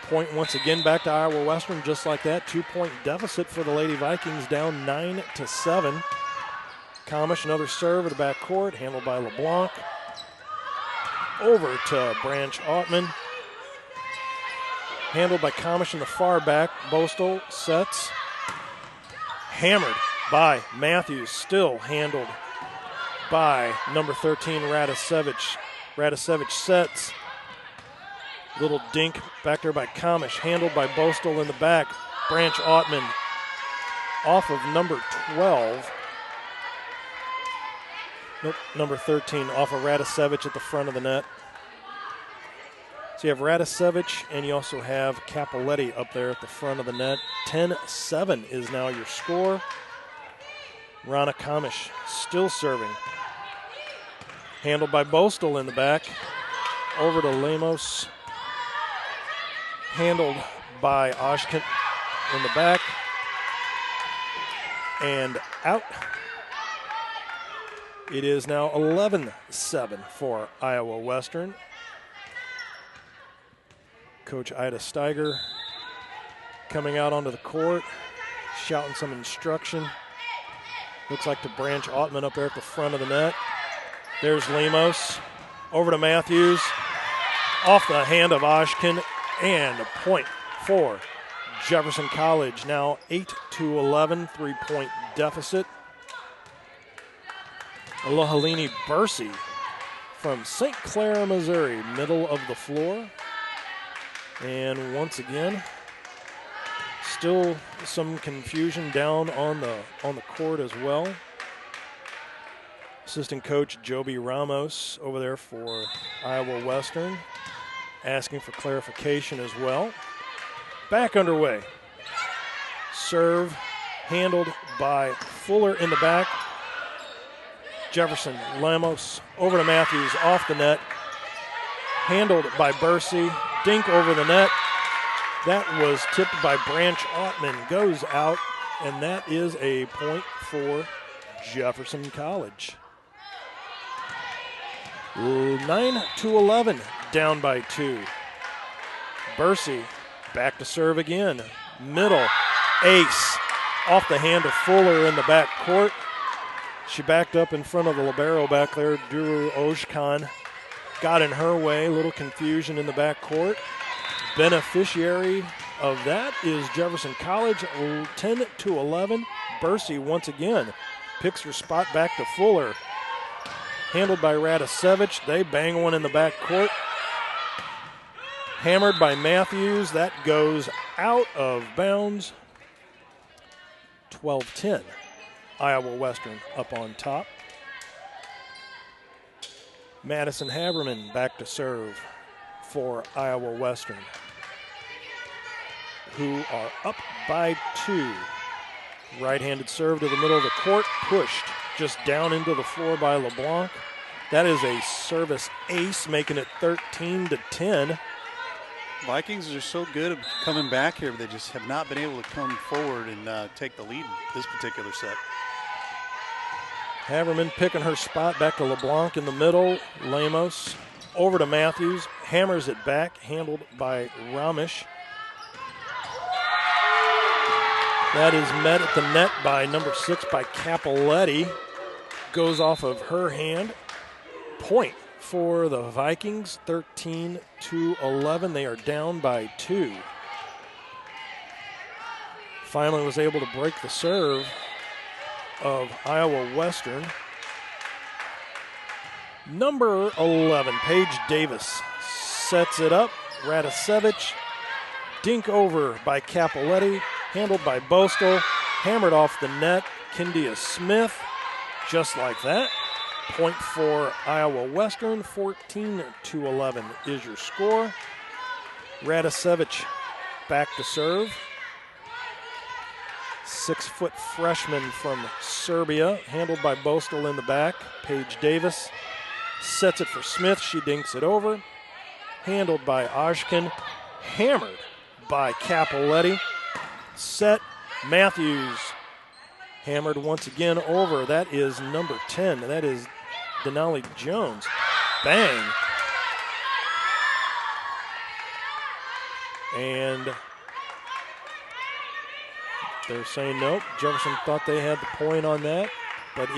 Point once again back to Iowa Western, just like that. 2-point deficit for the Lady Vikings, down 9-7. Kamish, another serve at the backcourt, handled by LeBlanc. Over to Branch Ottman. Handled by Kamish in the far back. Bostel sets. Hammered by Matthews, still handled by number 13, Radisevich. Radisevich sets. Little dink back there by Kamish, handled by Bostel in the back. Branch Ottman off of number 12. Nope, number 13 off of Radisevich at the front of the net. So you have Radisevich, and you also have Capoletti up there at the front of the net. 10-7 is now your score. Rana Kamish still serving. Handled by Bostel in the back. Over to Lemos. Handled by Oshkent in the back. And out. It is now 11-7 for Iowa Western. Coach Ida Steiger coming out onto the court, shouting some instruction. Looks like to Branch Ottman up there at the front of the net. There's Lemos. Over to Matthews. Off the hand of Oshkin. And a point for Jefferson College. Now 8-11, 3-point deficit. Lohalini Bursey from St. Clair, Missouri, middle of the floor. And once again, still some confusion down on the court as well. Assistant coach Joby Ramos over there for Iowa Western, asking for clarification as well. Back underway. Serve handled by Fuller in the back. Jefferson Lemos over to Matthews, off the net. Handled by Bursey. Dink over the net. That was tipped by Branch Ottman. Goes out and that is a point for Jefferson College. 9-11, down by 2. Bursey back to serve again. Middle, ace, off the hand of Fuller in the back court. She backed up in front of the libero back there, Duru Oshkan. Got in her way, little confusion in the back court. Beneficiary of that is Jefferson College, 10-11. Bursey once again picks her spot back to Fuller. Handled by Radisevich. They bang one in the back court. Hammered by Matthews. That goes out of bounds. 12-10. Iowa Western up on top. Madison Haberman back to serve for Iowa Western, who are up by 2. Right-handed serve to the middle of the court, pushed just down into the floor by LeBlanc. That is a service ace, making it 13-10. Vikings are so good at coming back here, but they just have not been able to come forward and take the lead in this particular set. Haverman picking her spot back to LeBlanc in the middle. Lemos over to Matthews, hammers it back, handled by Ramesh. That is met at the net by number 6 by Capoletti. Goes off of her hand. Point for the Vikings, 13-11. They are down by 2. Finally was able to break the serve of Iowa Western. Number 11, Paige Davis, sets it up. Radisevich, dink over by Capoletti, handled by Bostel, hammered off the net. Kindia Smith, just like that. Point for Iowa Western, 14-11 is your score. Radisevich back to serve. 6-foot freshman from Serbia, handled by Bostel in the back. Paige Davis sets it for Smith. She dinks it over. Handled by Ashkin. Hammered by Capoletti. Set. Matthews hammered once again over. That is number 10. That is Denali Jones. Bang. And they're saying nope. Jefferson thought they had the point on that, but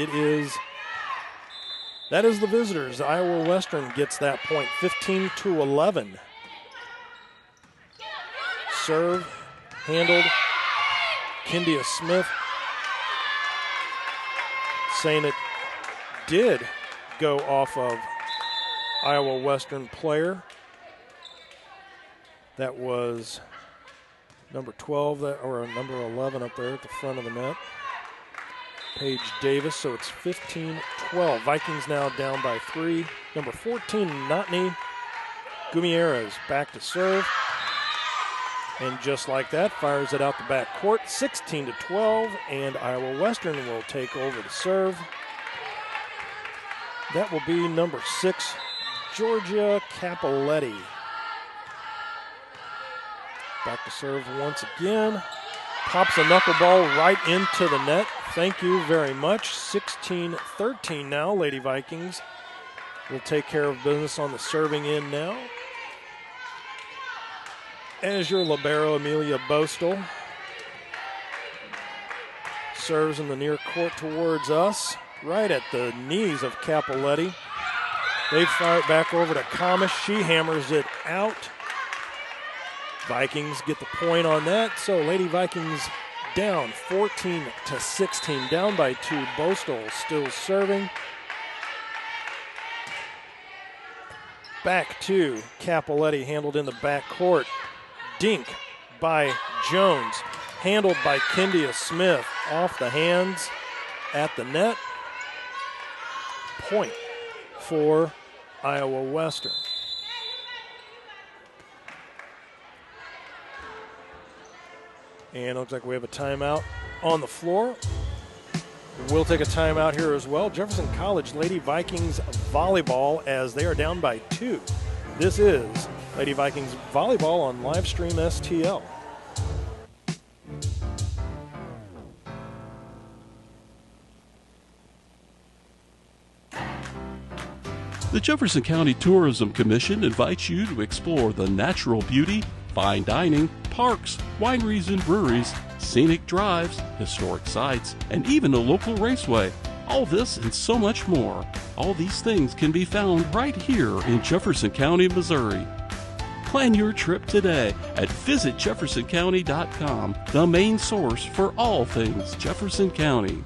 that is the visitors. Iowa Western gets that point, 15-11. Serve, handled. Kindia Smith saying it did go off of Iowa Western player. That was number 12, or number 11 up there at the front of the net. Paige Davis, so it's 15-12. Vikings now down by 3. Number 14, Notney Gumieras back to serve. And just like that, fires it out the back court, 16-12, and Iowa Western will take over the serve. That will be number 6, Georgia Capoletti. Back to serve once again. Pops a knuckleball right into the net. Thank you very much. 16-13 now. Lady Vikings will take care of business on the serving end now. As your libero, Amelia Bostel serves in the near court towards us, right at the knees of Capoletti. They fire it back over to Kamish. She hammers it out. Vikings get the point on that. So Lady Vikings down 14-16, down by 2. Bostel still serving. Back to Capoletti, handled in the back court. Dink by Jones, handled by Kindia Smith, off the hands at the net. Point for Iowa Western. And it looks like we have a timeout on the floor. We'll take a timeout here as well. Jefferson College Lady Vikings volleyball, as they are down by 2. This is Lady Vikings volleyball on Livestream STL. The Jefferson County Tourism Commission invites you to explore the natural beauty, fine dining, parks, wineries and breweries, scenic drives, historic sites, and even a local raceway. All this and so much more. All these things can be found right here in Jefferson County, Missouri. Plan your trip today at visitjeffersoncounty.com, the main source for all things Jefferson County.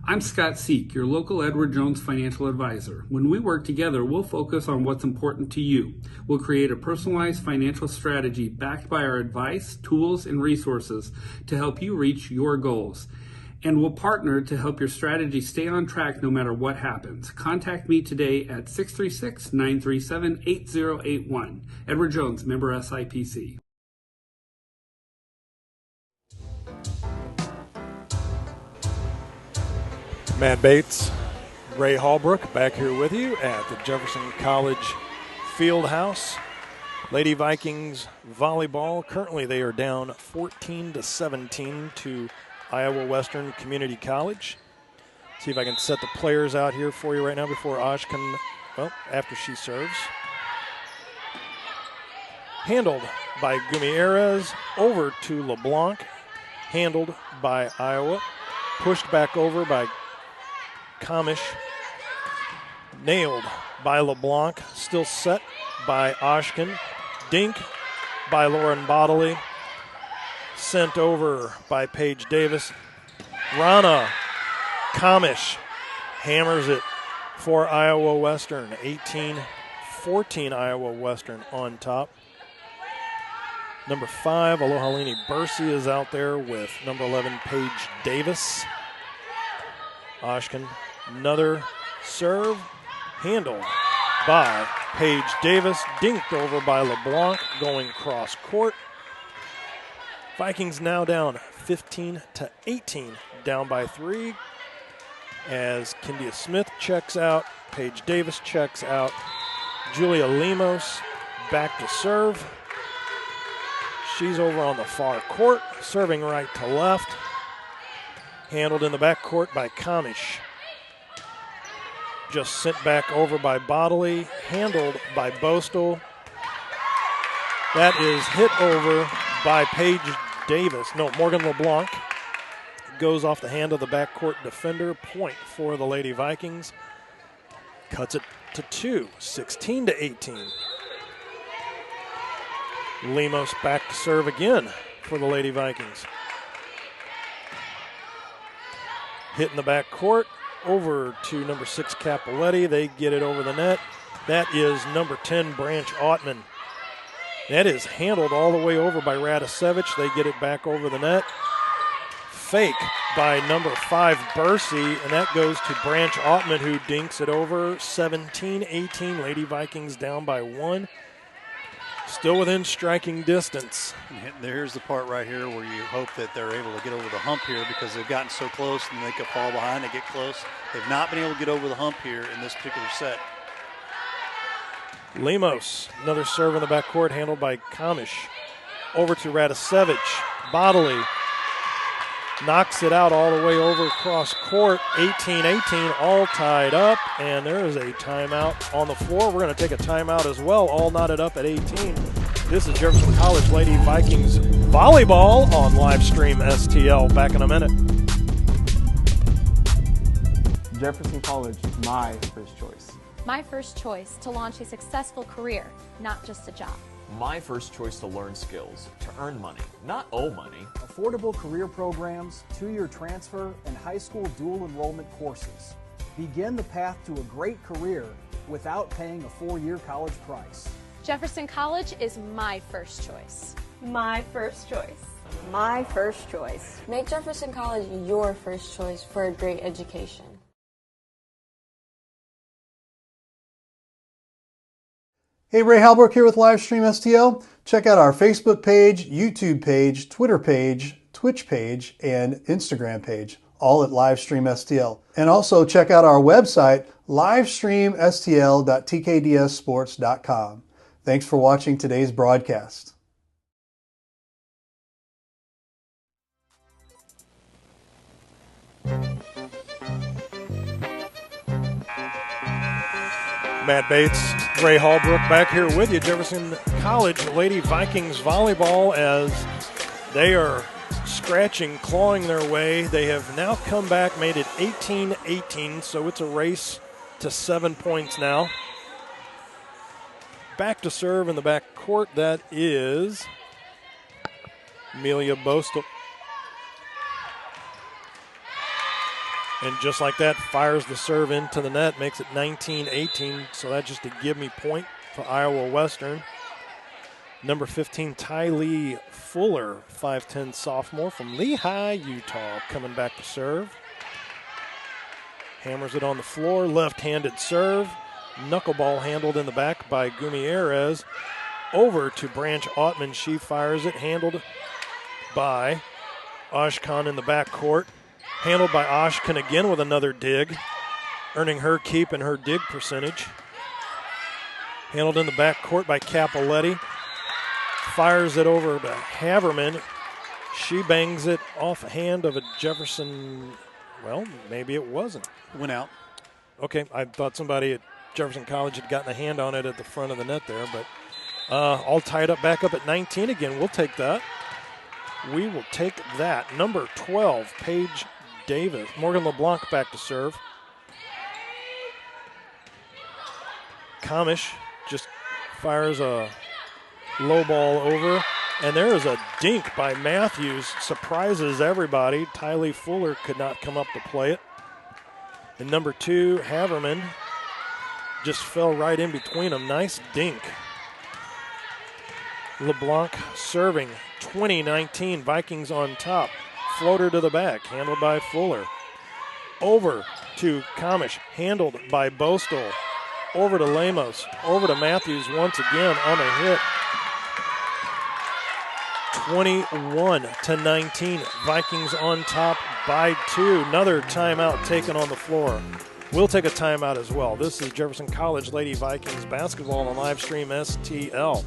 I'm Scott Seek, your local Edward Jones financial advisor. When we work together, we'll focus on what's important to you. We'll create a personalized financial strategy backed by our advice, tools, and resources to help you reach your goals. And we'll partner to help your strategy stay on track no matter what happens. Contact me today at 636-937-8081. Edward Jones, member SIPC. Matt Bates, Ray Hallbrook back here with you at the Jefferson College Fieldhouse. Lady Vikings volleyball. Currently they are down 14-17 to Iowa Western Community College. See if I can set the players out here for you right now before Ashkan, well, after she serves. Handled by Gutierrez, over to LeBlanc. Handled by Iowa. Pushed back over by Kamish, nailed by LeBlanc, still set by Ashkan, dink by Lauren Bodley, sent over by Paige Davis. Rana Kamish hammers it for Iowa Western, 18-14 Iowa Western on top. Number 5, Alohalini Bursey is out there with number 11, Paige Davis. Ashkan, another serve, handled by Paige Davis, dinked over by LeBlanc, going cross court. Vikings now down 15-18, down by 3, as Kindia Smith checks out, Paige Davis checks out, Julia Lemos back to serve. She's over on the far court, serving right to left. Handled in the backcourt by Kamish. Just sent back over by Bodley. Handled by Bostel. That is hit over by Paige Davis. No, Morgan LeBlanc. Goes off the hand of the backcourt defender. Point for the Lady Vikings. Cuts it to 2, 16-18. Lemos back to serve again for the Lady Vikings. Hit in the back court, over to number 6, Capoletti. They get it over the net. That is number 10, Branch Ottman. That is handled all the way over by Radisevich. They get it back over the net. Fake by number 5, Bursey, and that goes to Branch Ottman, who dinks it over. 17-18, Lady Vikings down by 1. Still within striking distance. And there's the part right here where you hope that they're able to get over the hump here, because they've gotten so close and they could fall behind. They get close. They've not been able to get over the hump here in this particular set. Lemos, another serve in the backcourt, handled by Kamish. Over to Radisevich. Bodley knocks it out all the way over across court. 18-18, all tied up, and there is a timeout on the floor. We're going to take a timeout as well, all knotted up at 18. This is Jefferson College Lady Vikings volleyball on Livestream STL. Back in a minute. Jefferson College is my first choice. My first choice to launch a successful career, not just a job. My first choice to learn skills, to earn money, not owe money. Affordable career programs, 2-year transfer, and high school dual enrollment courses. Begin the path to a great career without paying a 4-year college price. Jefferson College is my first choice. My first choice. My first choice. Make Jefferson College your first choice for a great education. Hey, Ray Halbrook here with Livestream STL. Check out our Facebook page, YouTube page, Twitter page, Twitch page, and Instagram page, all at Livestream STL. And also check out our website, livestreamstl.tkdssports.com. Thanks for watching today's broadcast. Matt Bates, Ray Hallbrook back here with you. Jefferson College Lady Vikings volleyball as they are scratching, clawing their way. They have now come back, made it 18-18, so it's a race to 7 points now. Back to serve in the back court, that is Amelia Bostel. And just like that, fires the serve into the net, makes it 19-18. So that's just a give-me point for Iowa Western. Number 15, Tylee Fuller, 5'10 sophomore from Lehigh, Utah, coming back to serve. Hammers it on the floor, left-handed serve. Knuckleball handled in the back by Gumieres. Over to Branch Ottman. She fires it, handled by Oshkan in the back court. Handled by Oshkan again with another dig, earning her keep and her dig percentage. Handled in the back court by Capoletti. Fires it over to Haverman. She bangs it off a hand of a Jefferson. Well, maybe it wasn't. Went out. Okay, I thought somebody at Jefferson College had gotten a hand on it at the front of the net there, but all tied up back up at 19 again. We'll take that. We will take that. Number 12, Paige Davis. Morgan LeBlanc back to serve. Kamish just fires a low ball over, and there is a dink by Matthews. Surprises everybody. Tylee Fuller could not come up to play it. And number 2, Haverman, just fell right in between them. Nice dink. LeBlanc serving. 20-19, Vikings on top. Floater to the back, handled by Fuller. Over to Kamish, handled by Bostel. Over to Lemos, over to Matthews once again on a hit. 21-19, Vikings on top by 2. Another timeout taken on the floor. We'll take a timeout as well. This is Jefferson College Lady Vikings basketball on live stream STL.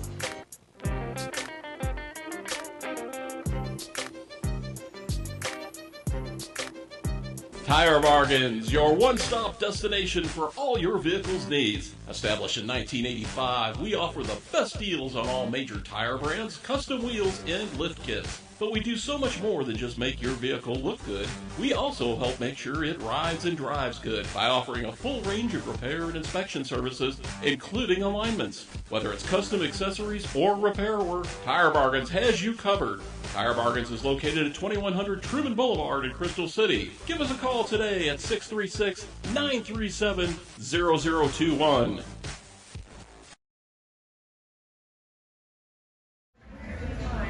Tire Bargains, your one-stop destination for all your vehicle's needs. Established in 1985, we offer the best deals on all major tire brands, custom wheels, and lift kits. But we do so much more than just make your vehicle look good. We also help make sure it rides and drives good by offering a full range of repair and inspection services, including alignments. Whether it's custom accessories or repair work, Tire Bargains has you covered. Tire Bargains is located at 2100 Truman Boulevard in Crystal City. Give us a call today at 636-937-0021.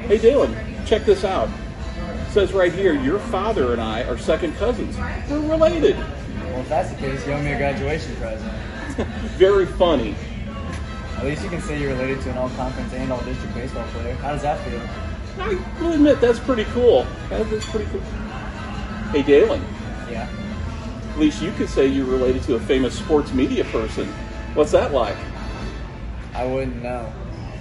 Hey Dalen, check this out. It says right here, your father and I are second cousins. We're related. Well, if that's the case, you owe me a graduation present. Very funny. At least you can say you're related to an all-conference and all-district baseball player. How does that feel? I will admit, that's pretty cool. That's pretty cool. Hey Dalen. Yeah? At least you could say you're related to a famous sports media person. What's that like? I wouldn't know.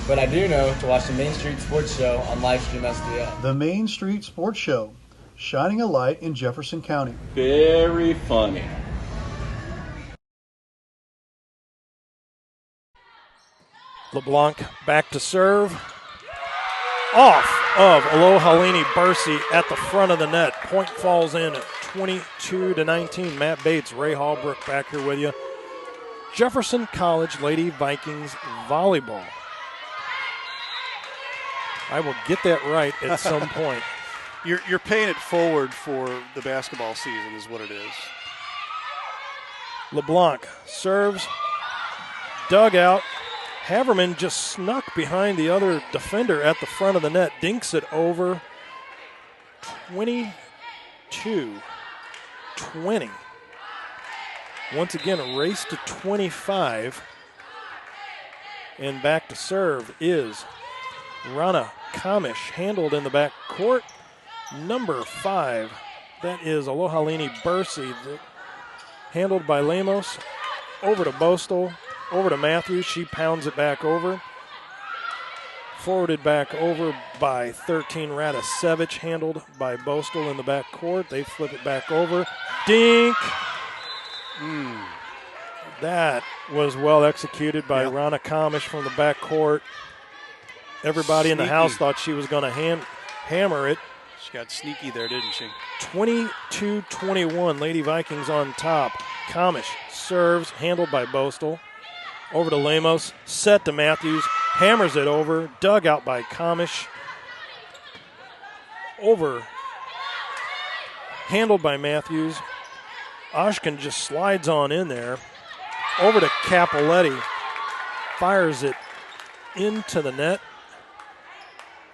But I do know to watch the Main Street Sports Show on Livestream STL. The Main Street Sports Show, shining a light in Jefferson County. Very funny. LeBlanc back to serve. Off of Alohalini Bursey at the front of the net. Point falls in at 22-19. Matt Bates, Ray Hallbrook back here with you. Jefferson College Lady Vikings volleyball. I will get that right at some point. You're paying it forward for the basketball season is what it is. LeBlanc serves, dug out. Haverman just snuck behind the other defender at the front of the net, dinks it over. 22-20. Once again, a race to 25. And back to serve is Rana Kamish, handled in the back court. Number 5, that is Alohalini Bursey, handled by Lemos. Over to Bostel, over to Matthews. She pounds it back over. Forwarded back over by 13 Radisevich, handled by Bostel in the back court. They flip it back over. Dink! That was well executed by Rana Kamish from the backcourt. Everybody in the house thought she was going to hammer it. She got sneaky there, didn't she? 22-21, Lady Vikings on top. Kamish serves, handled by Boastal. Over to Lemos, set to Matthews, hammers it over, dug out by Kamish. Over, handled by Matthews. Oshkin just slides on in there. Over to Capoletti, fires it into the net.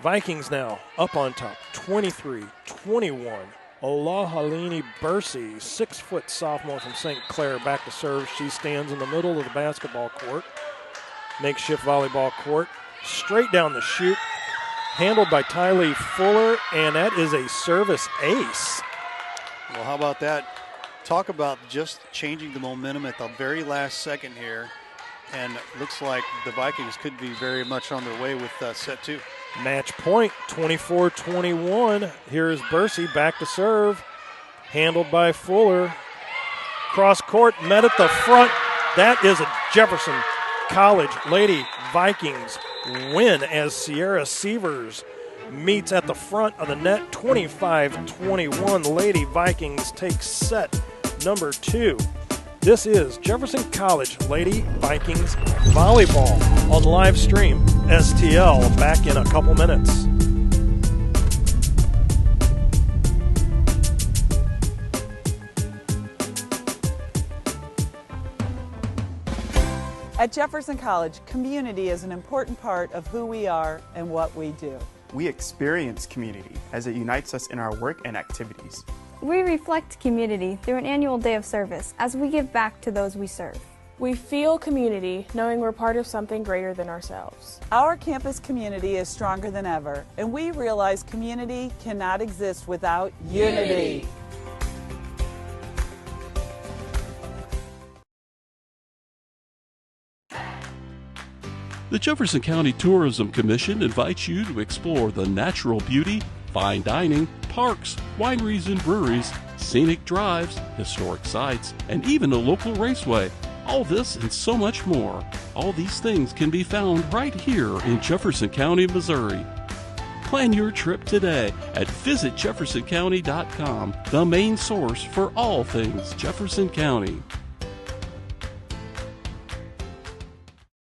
Vikings now up on top, 23-21. Olahalini Bursey, 6-foot sophomore from St. Clair, back to serve. She stands in the middle of the basketball court. Makeshift volleyball court. Straight down the chute. Handled by Tylee Fuller, and that is a service ace. Well, how about that? Talk about just changing the momentum at the very last second here. And looks like the Vikings could be very much on their way with set 2. Match point, 24-21. Here is Bursey back to serve. Handled by Fuller. Cross court, met at the front. That is a Jefferson College Lady Vikings win as Sierra Sievers meets at the front of the net. 25-21. The Lady Vikings take set number 2. This is Jefferson College Lady Vikings Volleyball on live stream. STL back in a couple minutes. At Jefferson College, community is an important part of who we are and what we do. We experience community as it unites us in our work and activities. We reflect community through an annual day of service as we give back to those we serve. We feel community knowing we're part of something greater than ourselves. Our campus community is stronger than ever, and we realize community cannot exist without unity. The Jefferson County Tourism Commission invites you to explore the natural beauty, fine dining, parks, wineries and breweries, scenic drives, historic sites, and even a local raceway. All this and so much more. All these things can be found right here in Jefferson County, Missouri. Plan your trip today at visitjeffersoncounty.com, the main source for all things Jefferson County.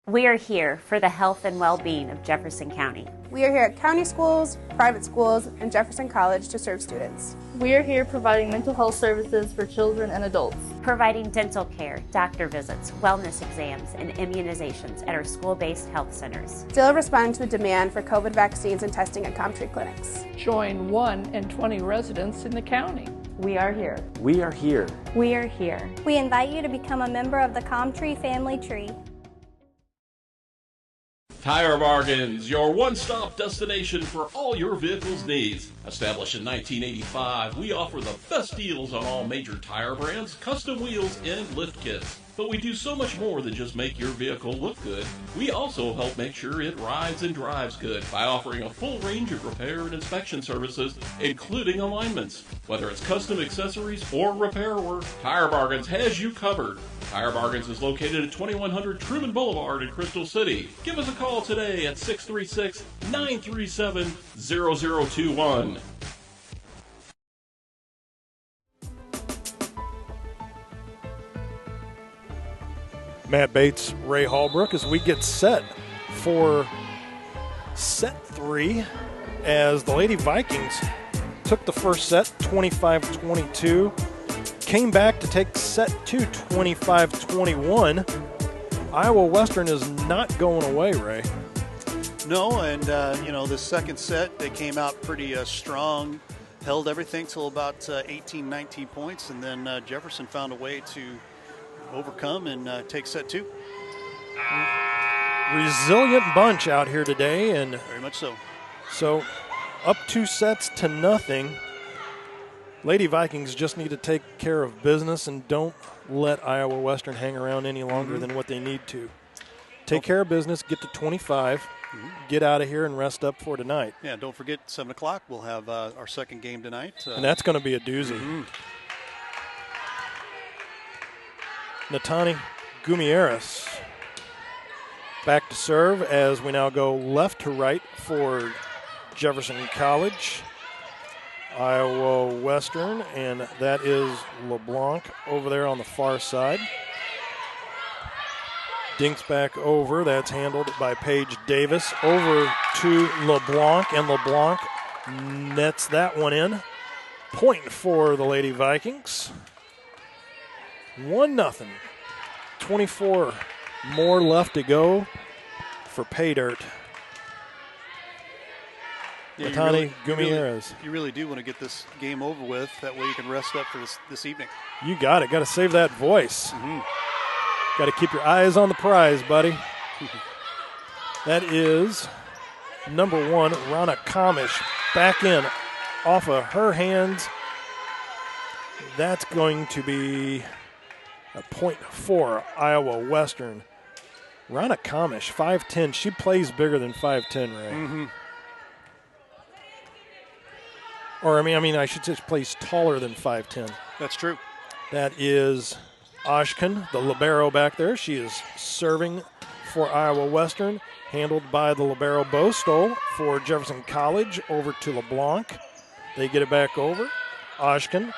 We are here for the health and well-being of Jefferson County. We are here at county schools, private schools, and Jefferson College to serve students. We are here providing mental health services for children and adults. Providing dental care, doctor visits, wellness exams, and immunizations at our school-based health centers. Still respond to the demand for COVID vaccines and testing at ComTree clinics. Join 1 in 20 residents in the county. We are here. We are here. We are here. We invite you to become a member of the ComTree family tree. Tire Bargains, your one-stop destination for all your vehicle's needs. Established in 1985, we offer the best deals on all major tire brands, custom wheels, and lift kits. But we do so much more than just make your vehicle look good. We also help make sure it rides and drives good by offering a full range of repair and inspection services, including alignments. Whether it's custom accessories or repair work, Tire Bargains has you covered. Tire Bargains is located at 2100 Truman Boulevard in Crystal City. Give us a call today at 636-937-0021. Matt Bates, Ray Hallbrook, as we get set for set 3 as the Lady Vikings took the first set 25-22, came back to take set 2 25-21. Iowa Western is not going away, Ray. No, and the second set they came out pretty strong, held everything till about 18, 19 points, and then Jefferson found a way to overcome and take set 2. Resilient bunch out here today, and very much so. So up 2-0. Lady Vikings just need to take care of business and don't let Iowa Western hang around any longer than what they need to. Take care of business, get to 25, get out of here and rest up for tonight. Yeah, don't forget 7 o'clock we'll have our second game tonight. And that's going to be a doozy. Natani Gumieras. Back to serve as we now go left to right for Jefferson College. Iowa Western, and that is LeBlanc over there on the far side. Dinks back over. That's handled by Paige Davis. Over to LeBlanc, and LeBlanc nets that one in. Point for the Lady Vikings. 1-0. 24 more left to go for pay dirt. Yeah, Matani Gumieras. You really do want to get this game over with. That way you can rest up for this evening. You got it. Got to save that voice. Got to keep your eyes on the prize, buddy. That is number 1, Rana Kamish, back in off of her hands. That's going to be a point for Iowa Western. Rana Kamish, 5'10". She plays bigger than 5'10", Ray. Or, I should say she plays taller than 5'10". That's true. That is Oshkin, the libero back there. She is serving for Iowa Western, handled by the libero Bostol for Jefferson College, over to LeBlanc. They get it back over. Oshkin,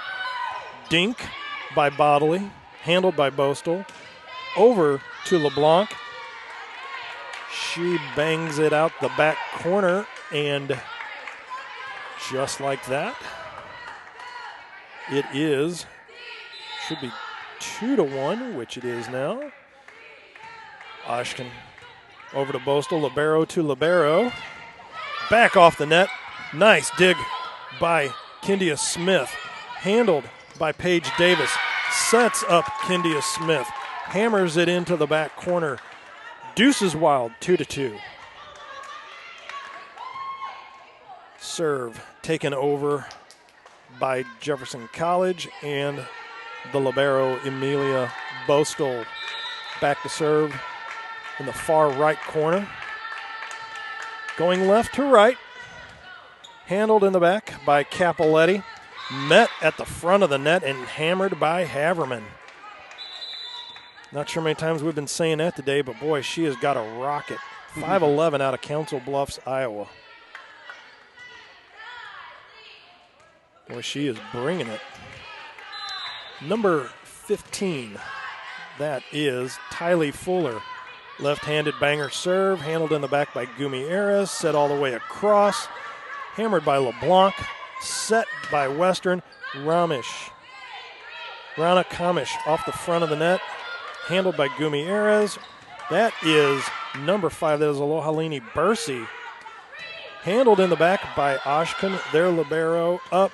dink by Bodley, handled by Bostol, over to LeBlanc. She bangs it out the back corner, and just like that, it should be 2-1, which it is now. Oshkin over to Bostol, libero to libero. Back off the net. Nice dig by Kindia Smith. Handled by Paige Davis. Sets up Kindia Smith. Hammers it into the back corner. Deuces wild, 2-2. Serve taken over by Jefferson College, and the libero Emilia Bostol back to serve in the far right corner. Going left to right, handled in the back by Capoletti, met at the front of the net and hammered by Haverman. Not sure how many times we've been saying that today, but boy, she has got a rocket. 5'11" out of Council Bluffs, Iowa. Boy, she is bringing it. Number 15, that is Tylee Fuller. Left-handed banger serve, handled in the back by Gumieras, set all the way across, hammered by LeBlanc, set by Western. Rana Kamish off the front of the net, handled by Gumieras. That is number 5, that is Alohalini Bursey. Handled in the back by Oshkin, their libero, up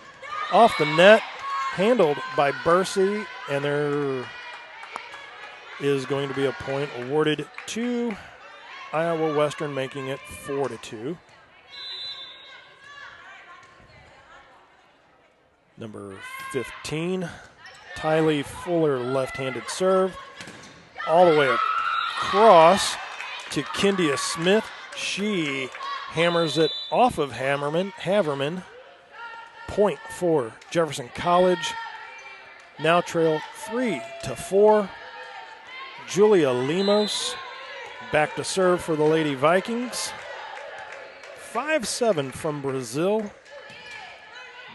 off the net, handled by Bursey, and there is going to be a point awarded to Iowa Western, making it 4-2. Number 15, Tylee Fuller, left-handed serve, all the way across to Kindia Smith. She hammers it off of Haverman. Point for Jefferson College. Now trail 3-4. Julia Lemos back to serve for the Lady Vikings. 5'7" from Brazil.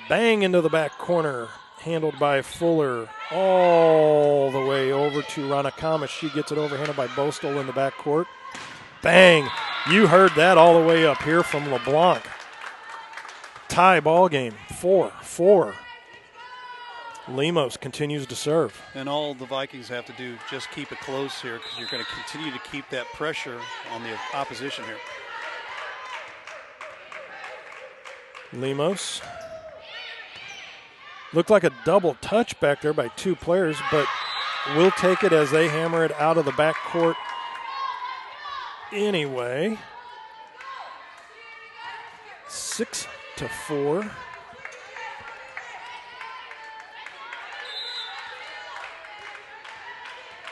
Bang into the back corner, handled by Fuller all the way over to Rana Kamish. She gets it over, handled by Bostol in the back court. Bang! You heard that all the way up here from LeBlanc. Tie ball game, 4-4. Lemos continues to serve. And all the Vikings have to do, just keep it close here, because you're going to continue to keep that pressure on the opposition here. Lemos. Looked like a double touch back there by two players, but we'll take it as they hammer it out of the back court anyway. 6-4.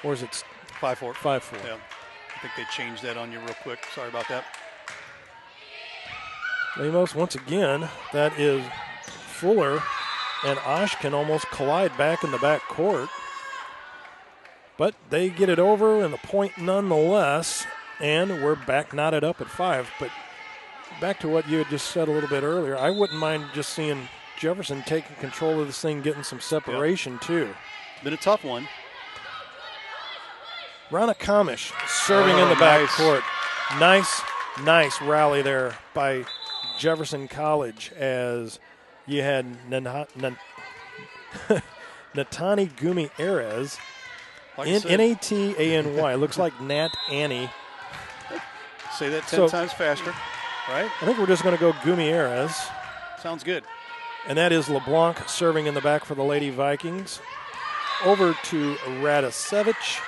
Or is it 5-4? 5-4. Yeah. I think they changed that on you real quick. Sorry about that. Lemos, once again, that is Fuller and Oshkin almost collide back in the back court. But they get it over and the point nonetheless, and we're back knotted up at 5. But back to what you had just said a little bit earlier, I wouldn't mind just seeing Jefferson taking control of this thing, getting some separation too. Been a tough one. Rana Kamish serving in the back court. Nice rally there by Jefferson College as you had Natani Gumi Erez. N-A-T-A-N-Y. Looks like Nat Annie. Say that 10 times faster, right? I think we're just going to go Gumi Erez. Sounds good. And that is LeBlanc serving in the back for the Lady Vikings. Over to Radisevich.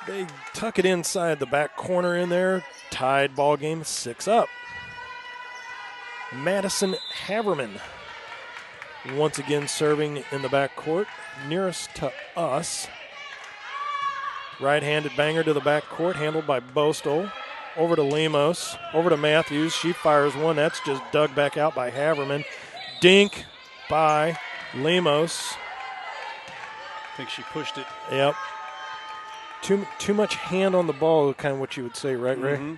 They tuck it inside the back corner in there. Tied ball game, 6-up. Madison Haverman once again serving in the back court, nearest to us. Right-handed banger to the back court, handled by Bostol. Over to Lemos, over to Matthews. She fires one. That's just dug back out by Haverman. Dink by Lemos. I think she pushed it. Yep. Too much hand on the ball, kind of what you would say, right, Ray? Mm-hmm.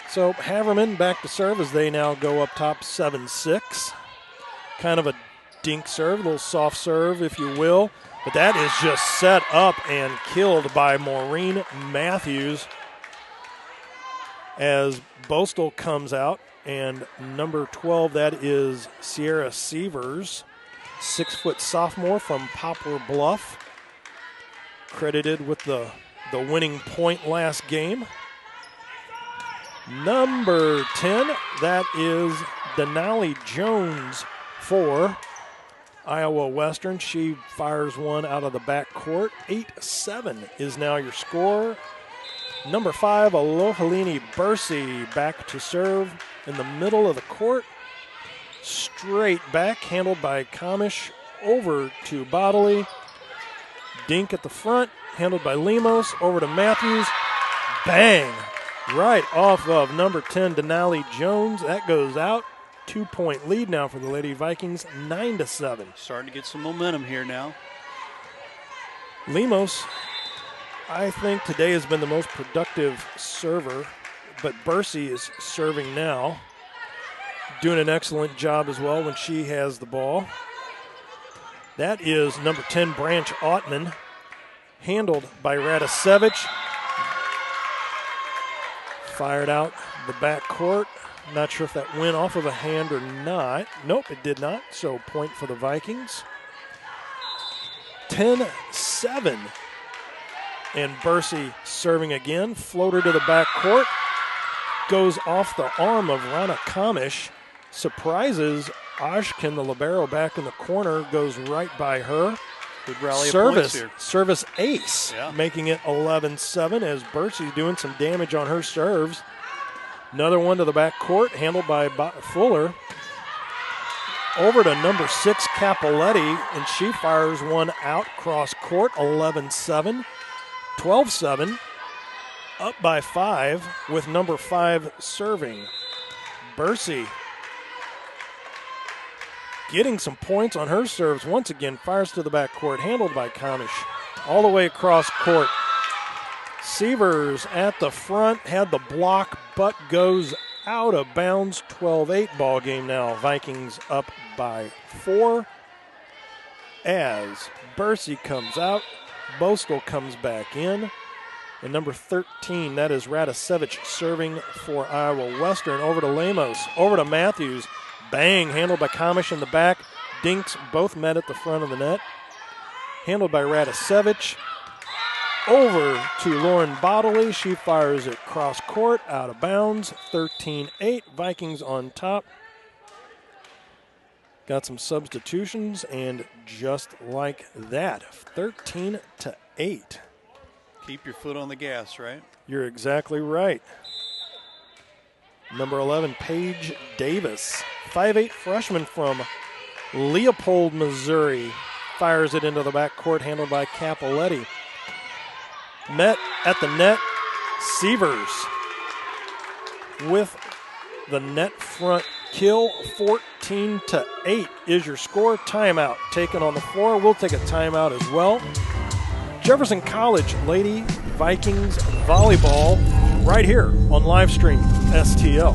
So Haverman back to serve as they now go up top 7-6. Kind of a dink serve, a little soft serve, if you will. But that is just set up and killed by Maureen Matthews as Bostol comes out. And number 12, that is Sierra Sievers, 6-foot sophomore from Poplar Bluff, credited with the winning point last game. Number 10, that is Denali Jones for Iowa Western. She fires one out of the back court. 8-7 is now your score. Number 5, Alohalini Bursey back to serve in the middle of the court. Straight back, handled by Kamish, over to Bodley. Dink at the front, handled by Lemos, over to Matthews. Bang! Right off of number 10, Denali Jones. That goes out. 2-point lead now for the Lady Vikings, 9-7. Starting to get some momentum here now. Lemos, I think today has been the most productive server, but Bursey is serving now. Doing an excellent job as well when she has the ball. That is number 10, Branch Ottman, handled by Radisevich. Fired out the back court. Not sure if that went off of a hand or not. Nope, it did not. So point for the Vikings. 10-7. And Bursey serving again. Floater to the back court. Goes off the arm of Rana Kamish. Surprises Ashkin, the libero, back in the corner. Goes right by her. Good rally of points here. Service ace, making it 11-7 as Bursey's doing some damage on her serves. Another one to the back court, handled by Fuller. Over to number 6, Capoletti, and she fires one out cross court, 11-7. 12-7, up by 5 with number 5 serving. Bursey getting some points on her serves. Once again, fires to the back court, handled by Kamish. All the way across court. Sievers at the front, had the block, but goes out of bounds. 12-8 ball game now. Vikings up by 4. As Bursey comes out, Bostol comes back in. And number 13, that is Radisevich serving for Iowa Western. Over to Lemos, over to Matthews. Bang, handled by Kamish in the back. Dinks both met at the front of the net. Handled by Radisevich. Over to Lauren Bodley. She fires it cross court, out of bounds. 13-8, Vikings on top. Got some substitutions, and just like that, 13-8. Keep your foot on the gas, right? You're exactly right. Number 11, Paige Davis, 5'8" freshman from Leopold, Missouri, fires it into the backcourt, handled by Capoletti. Met at the net, Sievers with the net front kill. 14-8 is your score. Timeout taken on the floor. We'll take a timeout as well. Jefferson College Lady Vikings volleyball right here on Livestream STL.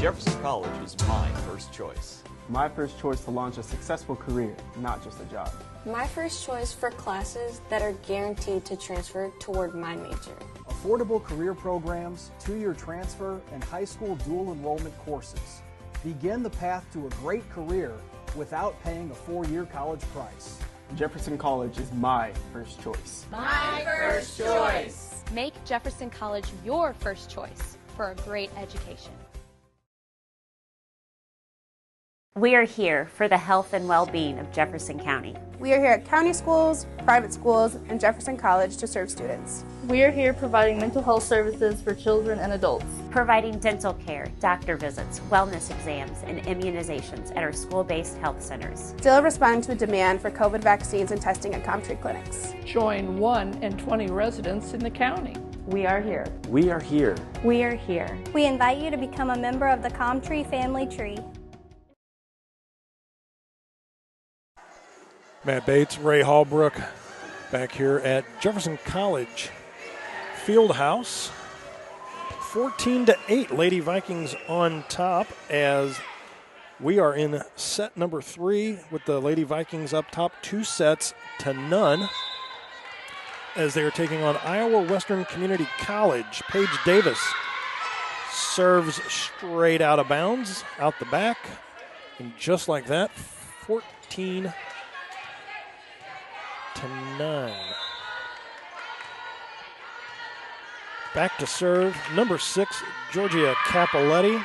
Jefferson College is my first choice. My first choice to launch a successful career, not just a job. My first choice for classes that are guaranteed to transfer toward my major. Affordable career programs, 2-year transfer, and high school dual enrollment courses. Begin the path to a great career without paying a 4-year college price. Jefferson College is my first choice. My first choice. Make Jefferson College your first choice for a great education. We are here for the health and well-being of Jefferson County. We are here at county schools, private schools, and Jefferson College to serve students. We are here providing mental health services for children and adults. Providing dental care, doctor visits, wellness exams, and immunizations at our school-based health centers. Still responding to the demand for COVID vaccines and testing at ComTree clinics. Join 1 in 20 residents in the county. We are here. We are here. We are here. We invite you to become a member of the ComTree family tree. Matt Bates, Ray Hallbrook back here at Jefferson College Fieldhouse. 14-8, Lady Vikings on top as we are in set number 3 with the Lady Vikings up top 2-0 as they are taking on Iowa Western Community College. Paige Davis serves straight out of bounds, out the back, and just like that, 14-9. Back to serve, number 6, Georgia Capoletti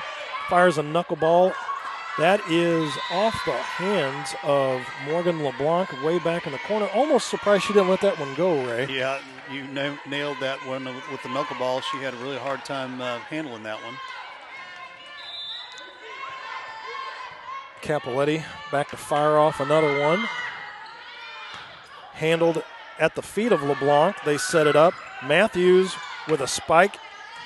fires a knuckleball. That is off the hands of Morgan LeBlanc way back in the corner. Almost surprised she didn't let that one go, Ray. Yeah, you nailed that one with the knuckleball. She had a really hard time handling that one. Capoletti back to fire off another one. Handled at the feet of LeBlanc. They set it up. Matthews with a spike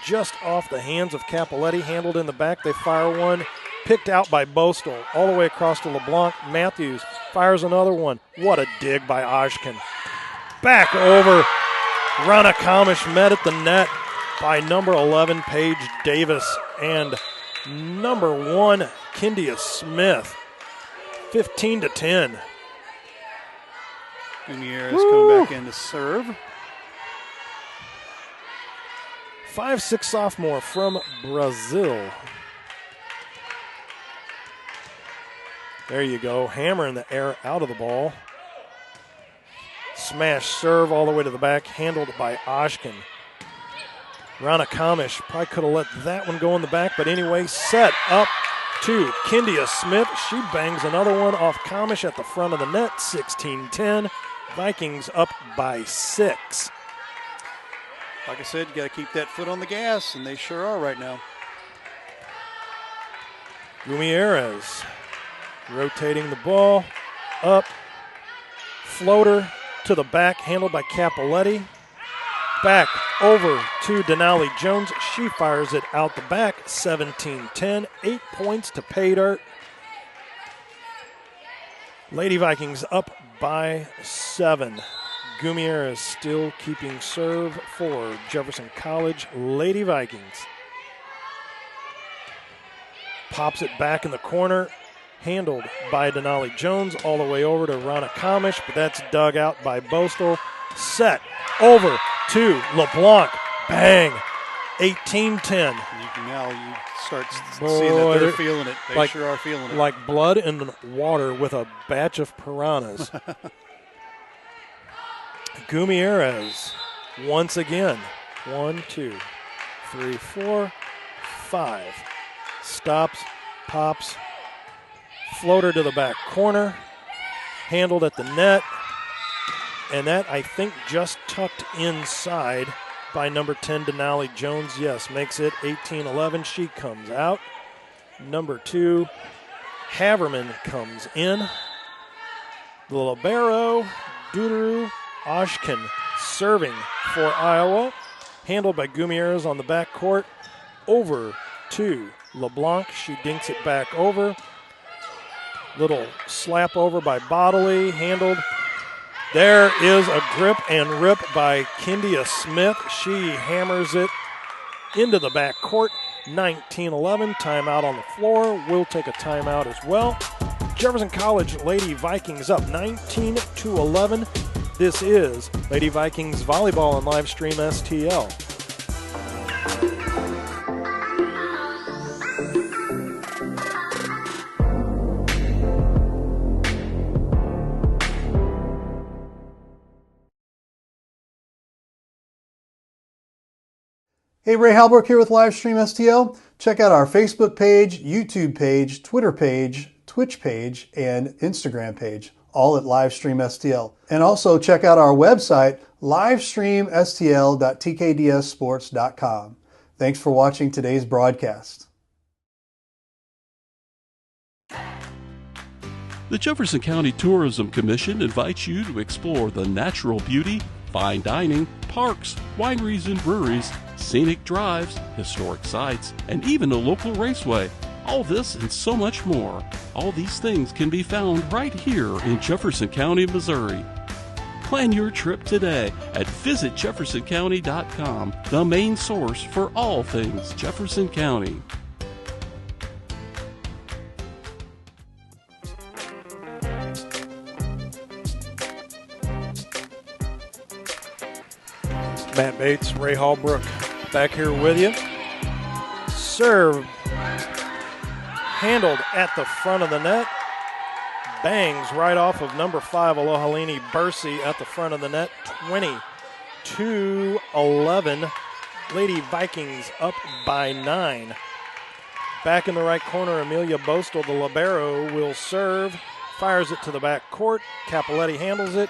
just off the hands of Capoletti. Handled in the back. They fire one. Picked out by Bostel. All the way across to LeBlanc. Matthews fires another one. What a dig by Ojkin. Back over. Rana Kamish met at the net by number 11, Paige Davis. And number 1, Kindia Smith. 15-10. Gutierrez coming back in to serve. 5'6" sophomore from Brazil. There you go. Hammer in the air out of the ball. Smash serve all the way to the back. Handled by Ojkin. Rana Kamish probably could have let that one go in the back, but anyway, set up to Kindia Smith. She bangs another one off Kamish at the front of the net. 16-10. Vikings up by 6. Like I said, you got to keep that foot on the gas, and they sure are right now. Gutierrez rotating the ball up. Floater to the back, handled by Capoletti. Back over to Denali Jones. She fires it out the back. 17-10. 8 points to pay dirt. Lady Vikings up by 7. Gumier is still keeping serve for Jefferson College Lady Vikings. Pops it back in the corner. Handled by Denali Jones all the way over to Rana Kamish, but that's dug out by Bostel. Set over to LeBlanc. Bang. 18-10. You start seeing that they're feeling it. They sure are feeling it. Like blood in water with a batch of piranhas. Gutierrez once again. 1, 2, 3, 4, 5. Stops, pops. Floater to the back corner. Handled at the net. And that, I think, just tucked inside by number 10, Denali Jones. Yes, makes it 18-11. She comes out. Number 2, Haverman comes in. The libero, Duderu Ojkin serving for Iowa. handled by Gumieres on the back court. Over to LeBlanc. She dinks it back over. Little slap over by Bodley, handled. There is a grip and rip by Kindia Smith. She hammers it into the back court. 19-11, timeout on the floor. We'll take a timeout as well. Jefferson College Lady Vikings up 19-11. This is Lady Vikings Volleyball on Livestream STL. Hey, Ray Halbrook here with Livestream STL. Check out our Facebook page, YouTube page, Twitter page, Twitch page, and Instagram page, all at Livestream STL. And also check out our website, livestreamstl.tkdssports.com. Thanks for watching today's broadcast. The Jefferson County Tourism Commission invites you to explore the natural beauty, fine dining, parks, wineries and breweries, scenic drives, historic sites, and even a local raceway. All this and so much more. All these things can be found right here in Jefferson County, Missouri. Plan your trip today at visitjeffersoncounty.com, the main source for all things Jefferson County. Matt Bates, Ray Hallbrook back here with you. Serve handled at the front of the net. Bangs right off of number 5, Alohalini Bursey at the front of the net. 20-11. Lady Vikings up by 9. Back in the right corner, Amelia Bostel, the libero, will serve. Fires it to the back court. Capoletti handles it.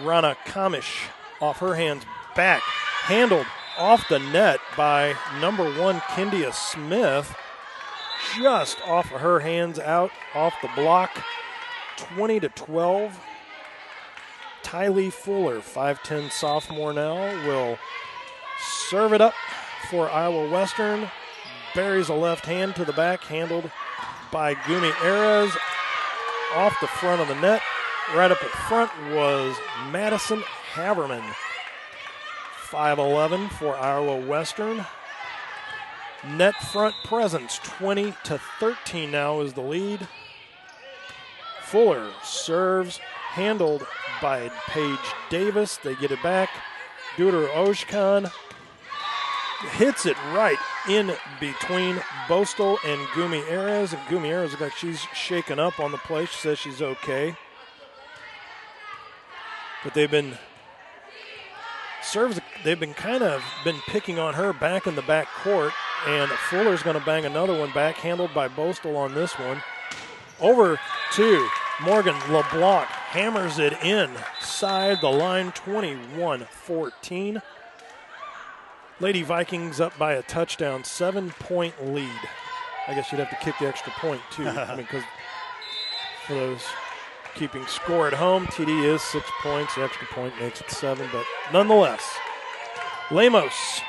Rana Kamish off her hands back. Handled off the net by number 1, Kindia Smith. Just off of her hands out off the block. 20-12. Tylee Fuller, 5'10 sophomore now, will serve it up for Iowa Western. Buries a left hand to the back, handled by Gumieres. Off the front of the net. Right up at front was Madison Haberman. 5'11 for Iowa Western. Net front presence, 20-13 now is the lead. Fuller serves, handled by Paige Davis. They get it back. Duder Oshkan hits it right in between Bostel and Gumieres. And Gumieres looks like she's shaken up on the play. She says she's okay. But they've been kind of picking on her back in the back court, and Fuller's going to bang another one back, handled by Bostel on this one. Over to Morgan LeBlanc, hammers it inside the line, 21-14. Lady Vikings up by a touchdown, 7-point lead. I guess you'd have to kick the extra point too. I mean, because for those keeping score at home, TD is 6 points. The extra point makes it 7, but nonetheless, Lemos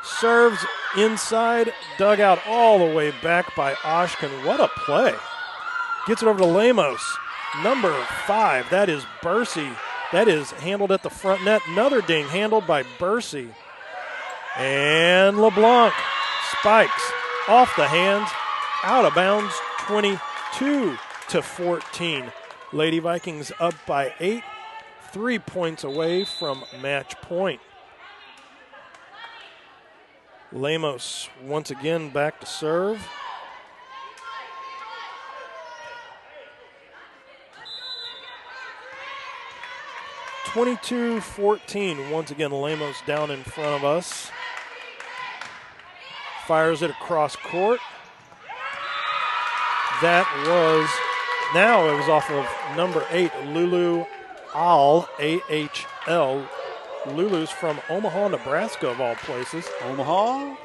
serves inside, dug out all the way back by Oshkan. What a play. Gets it over to Lemos. Number 5, that is Bursey. That is handled at the front net. Another ding handled by Bursey. And LeBlanc spikes off the hands, out of bounds, 22-14. Lady Vikings up by 8, 3 points away from match point. Lemos once again back to serve. (22-14). Once again, Lemos down in front of us. Fires it across court. Now it was off of number 8, Lulu Al, AHL. Lulu's from Omaha, Nebraska, of all places. Omaha?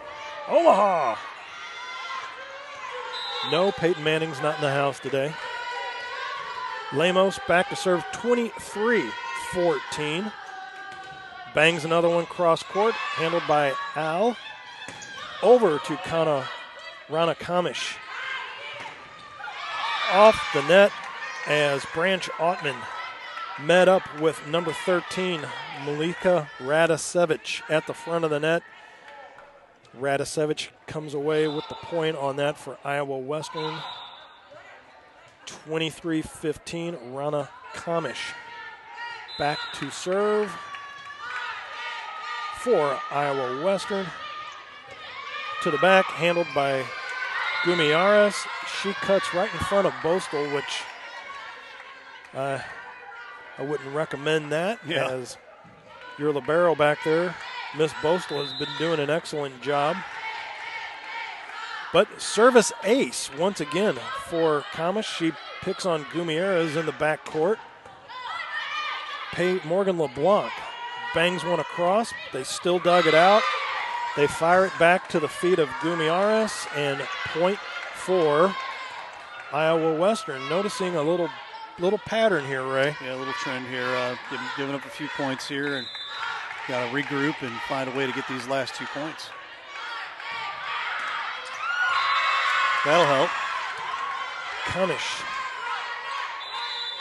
Omaha! No, Peyton Manning's not in the house today. Lemos back to serve, 23-14. Bangs another one cross court, handled by Al. Over to Rana Kamish. Off the net as Branch Ottman met up with number 13, Malika Radisevich at the front of the net. Radisevich comes away with the point on that for Iowa Western. 23-15, Rana Kamish back to serve for Iowa Western. To the back, handled by Gumiaras. She cuts right in front of Bostel, which I wouldn't recommend that, as your libero back there, Miss Bostel, has been doing an excellent job. But service ace once again for Kamish. She picks on Gumiaras in the back court. Morgan LeBlanc bangs one across. They still dug it out. They fire it back to the feet of Gumiaras, and point for Iowa Western. Noticing a little pattern here, Ray. Yeah, a little trend here. Giving up a few points here, and got to regroup and find a way to get these last 2 points. That'll help. Kamish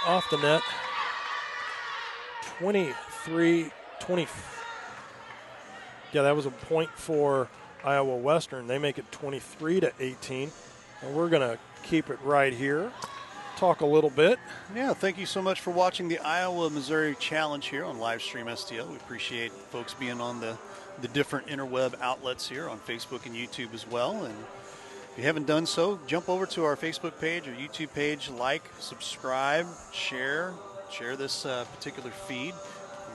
off the net. 23-20. Yeah, that was a point for Iowa Western. They make it 23-18. And we're going to keep it right here. Talk a little bit. Yeah, thank you so much for watching the Iowa-Missouri Challenge here on Livestream STL. We appreciate folks being on the different interweb outlets here on Facebook and YouTube as well. And if you haven't done so, jump over to our Facebook page or YouTube page, like, subscribe, share this particular feed.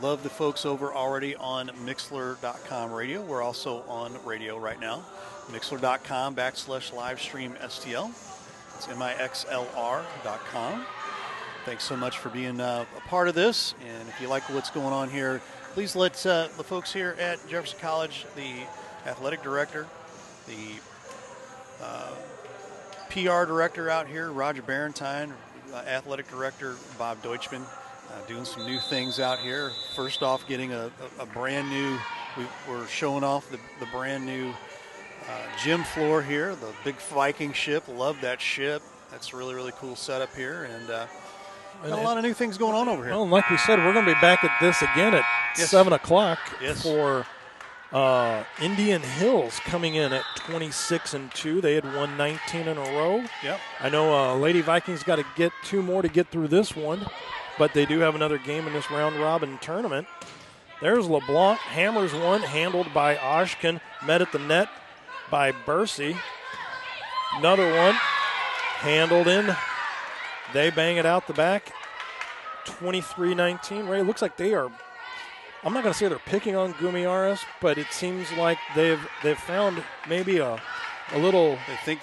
Love the folks over already on Mixlr.com radio. We're also on radio right now. Mixlr.com/livestream STL. It's MIXLR.com. Thanks so much for being a part of this. And if you like what's going on here, please let the folks here at Jefferson College, the athletic director, the PR director out here, Roger Barentine, athletic director, Bob Deutschman, doing some new things out here. First off, getting a brand new, we're showing off the brand new gym floor here, the big Viking ship. Love that ship. That's a really, really cool setup here. And got a lot of new things going on over here. Well, like we said, we're going to be back at this again at 7 o'clock for Indian Hills coming in at 26-2. They had won 19 in a row. Yep. I know Lady Vikings got to get 2 more to get through this one, but they do have another game in this round-robin tournament. There's LeBlanc, hammers one, handled by Oshkin, met at the net by Bursey. Another one, handled in. They bang it out the back, 23-19. Ray, it looks like they are, I'm not going to say they're picking on Gumiaras, but it seems like they've found maybe a little, they think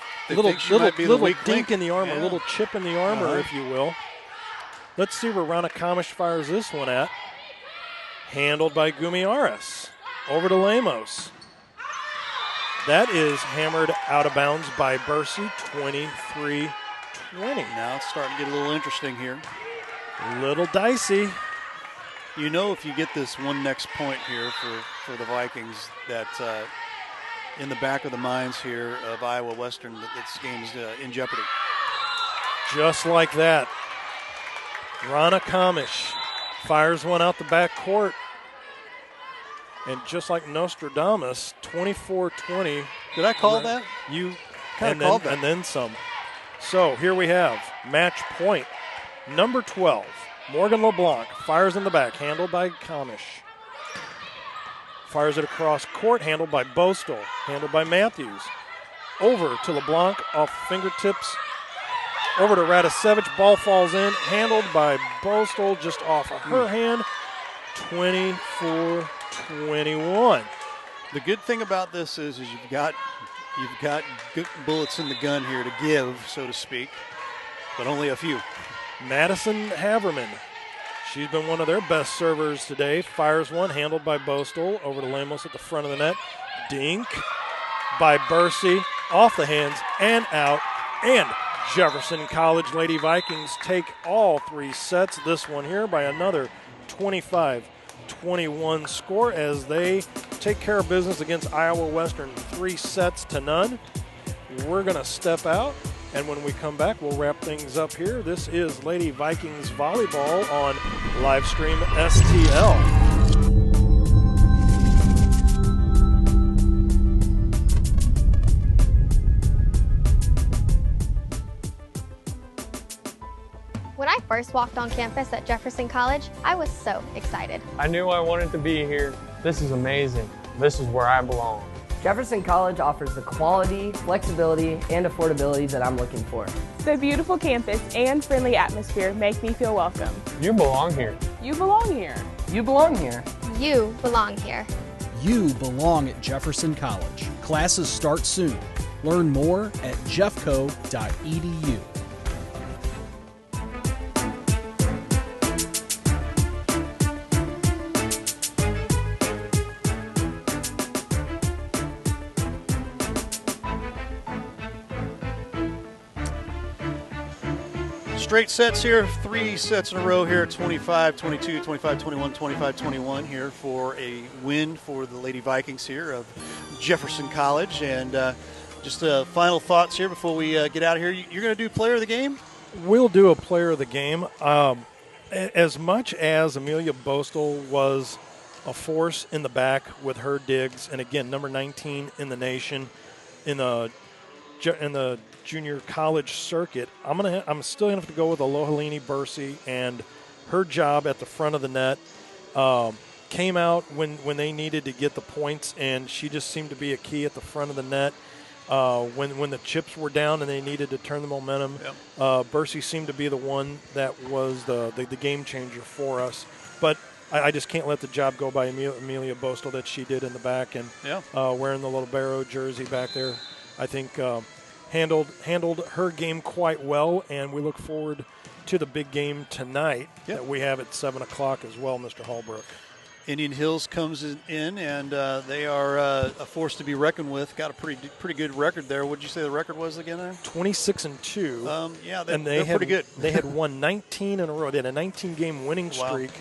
she might be the weak dink link in the armor, a little chip in the armor, if you will. Let's see where Rana Kamish fires this one at. Handled by Gumiaras. Over to Lemos. That is hammered out of bounds by Bursey, 23-20. Now it's starting to get a little interesting here. A little dicey. You know, if you get this one next point here for the Vikings, that in the back of the minds here of Iowa Western, that this game is in jeopardy. Just like that. Rana Kamish fires one out the back court. And just like Nostradamus, 24-20. Did I call that? You kind of called that. And then some. So here we have match point. Number 12, Morgan LeBlanc fires in the back, handled by Kamish. Fires it across court, handled by Bostel, handled by Matthews. Over to LeBlanc, off fingertips. Over to Radisevich, ball falls in, handled by Bostel, just off of her hand. 24-21. The good thing about this is you've got good bullets in the gun here to give, so to speak, but only a few. Madison Haverman, she's been one of their best servers today. Fires one, handled by Bostel, over to Lemos at the front of the net. Dink by Bursey, off the hands and out. And Jefferson College Lady Vikings take all 3 sets. This one here by another 25-21. 21 score as they take care of business against Iowa Western 3-0. We're going to step out, and when we come back, we'll wrap things up here. This is Lady Vikings Volleyball on Livestream STL. When I first walked on campus at Jefferson College, I was so excited. I knew I wanted to be here. This is amazing. This is where I belong. Jefferson College offers the quality, flexibility, and affordability that I'm looking for. The beautiful campus and friendly atmosphere make me feel welcome. You belong here. You belong here. You belong here. You belong here. You belong at Jefferson College. Classes start soon. Learn more at jeffco.edu. Straight sets here, 3 sets in a row here, 25-22, 25-21, 25-21 here for a win for the Lady Vikings here of Jefferson College. And just final thoughts here before we get out of here. You're going to do player of the game? We'll do a player of the game. As much as Amelia Bostel was a force in the back with her digs, and again, number 19 in the nation in the junior college circuit, I'm still gonna have to go with Alohalini Bursey, and her job at the front of the net came out when they needed to get the points, and she just seemed to be a key at the front of the net when the chips were down and they needed to turn the momentum. Yep. Bursey seemed to be the one that was the game changer for us, but I just can't let the job go by Amelia Bostel that she did in the back, and wearing the little Barrow jersey back there, I think handled her game quite well, and we look forward to the big game tonight that we have at 7 o'clock as well, Mr. Holbrook. Indian Hills comes in, and they are a force to be reckoned with. Got a pretty good record there. What did you say the record was again there? 26-2. They're pretty good. They had won 19 in a row. They had a 19-game winning streak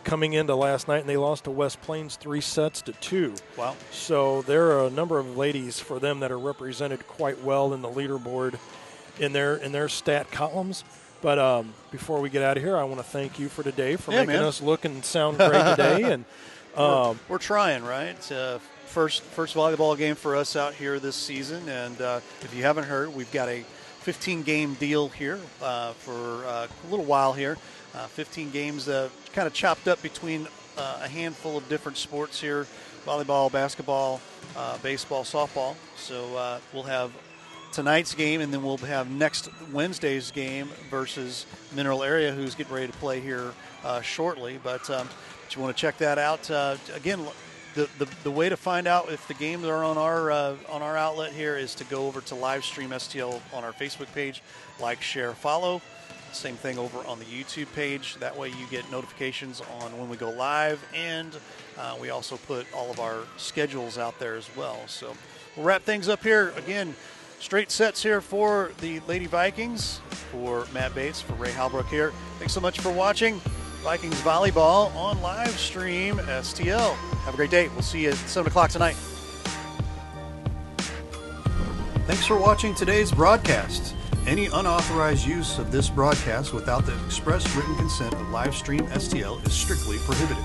coming into last night, and they lost to West Plains 3-2. Wow. So there are a number of ladies for them that are represented quite well in the leaderboard in their stat columns. But before we get out of here, I want to thank you for today for making us look and sound great today. And we're trying, right? It's first volleyball game for us out here this season, and if you haven't heard, we've got a 15-game deal here for a little while here. 15 games kind of chopped up between a handful of different sports here: volleyball, basketball, baseball, softball. So we'll have tonight's game, and then we'll have next Wednesday's game versus Mineral Area, who's getting ready to play here shortly. But you want to check that out. Again, the way to find out if the games are on our outlet here is to go over to Livestream STL on our Facebook page, like, share, follow. Same thing over on the YouTube page. That way you get notifications on when we go live, and we also put all of our schedules out there as well. So we'll wrap things up here. Again, straight sets here for the Lady Vikings. For Matt Bates, for Ray Halbrook here. Thanks so much for watching Vikings Volleyball on Livestream STL. Have a great day. We'll see you at 7 o'clock tonight. Thanks for watching today's broadcast. Any unauthorized use of this broadcast without the express written consent of Livestream STL is strictly prohibited.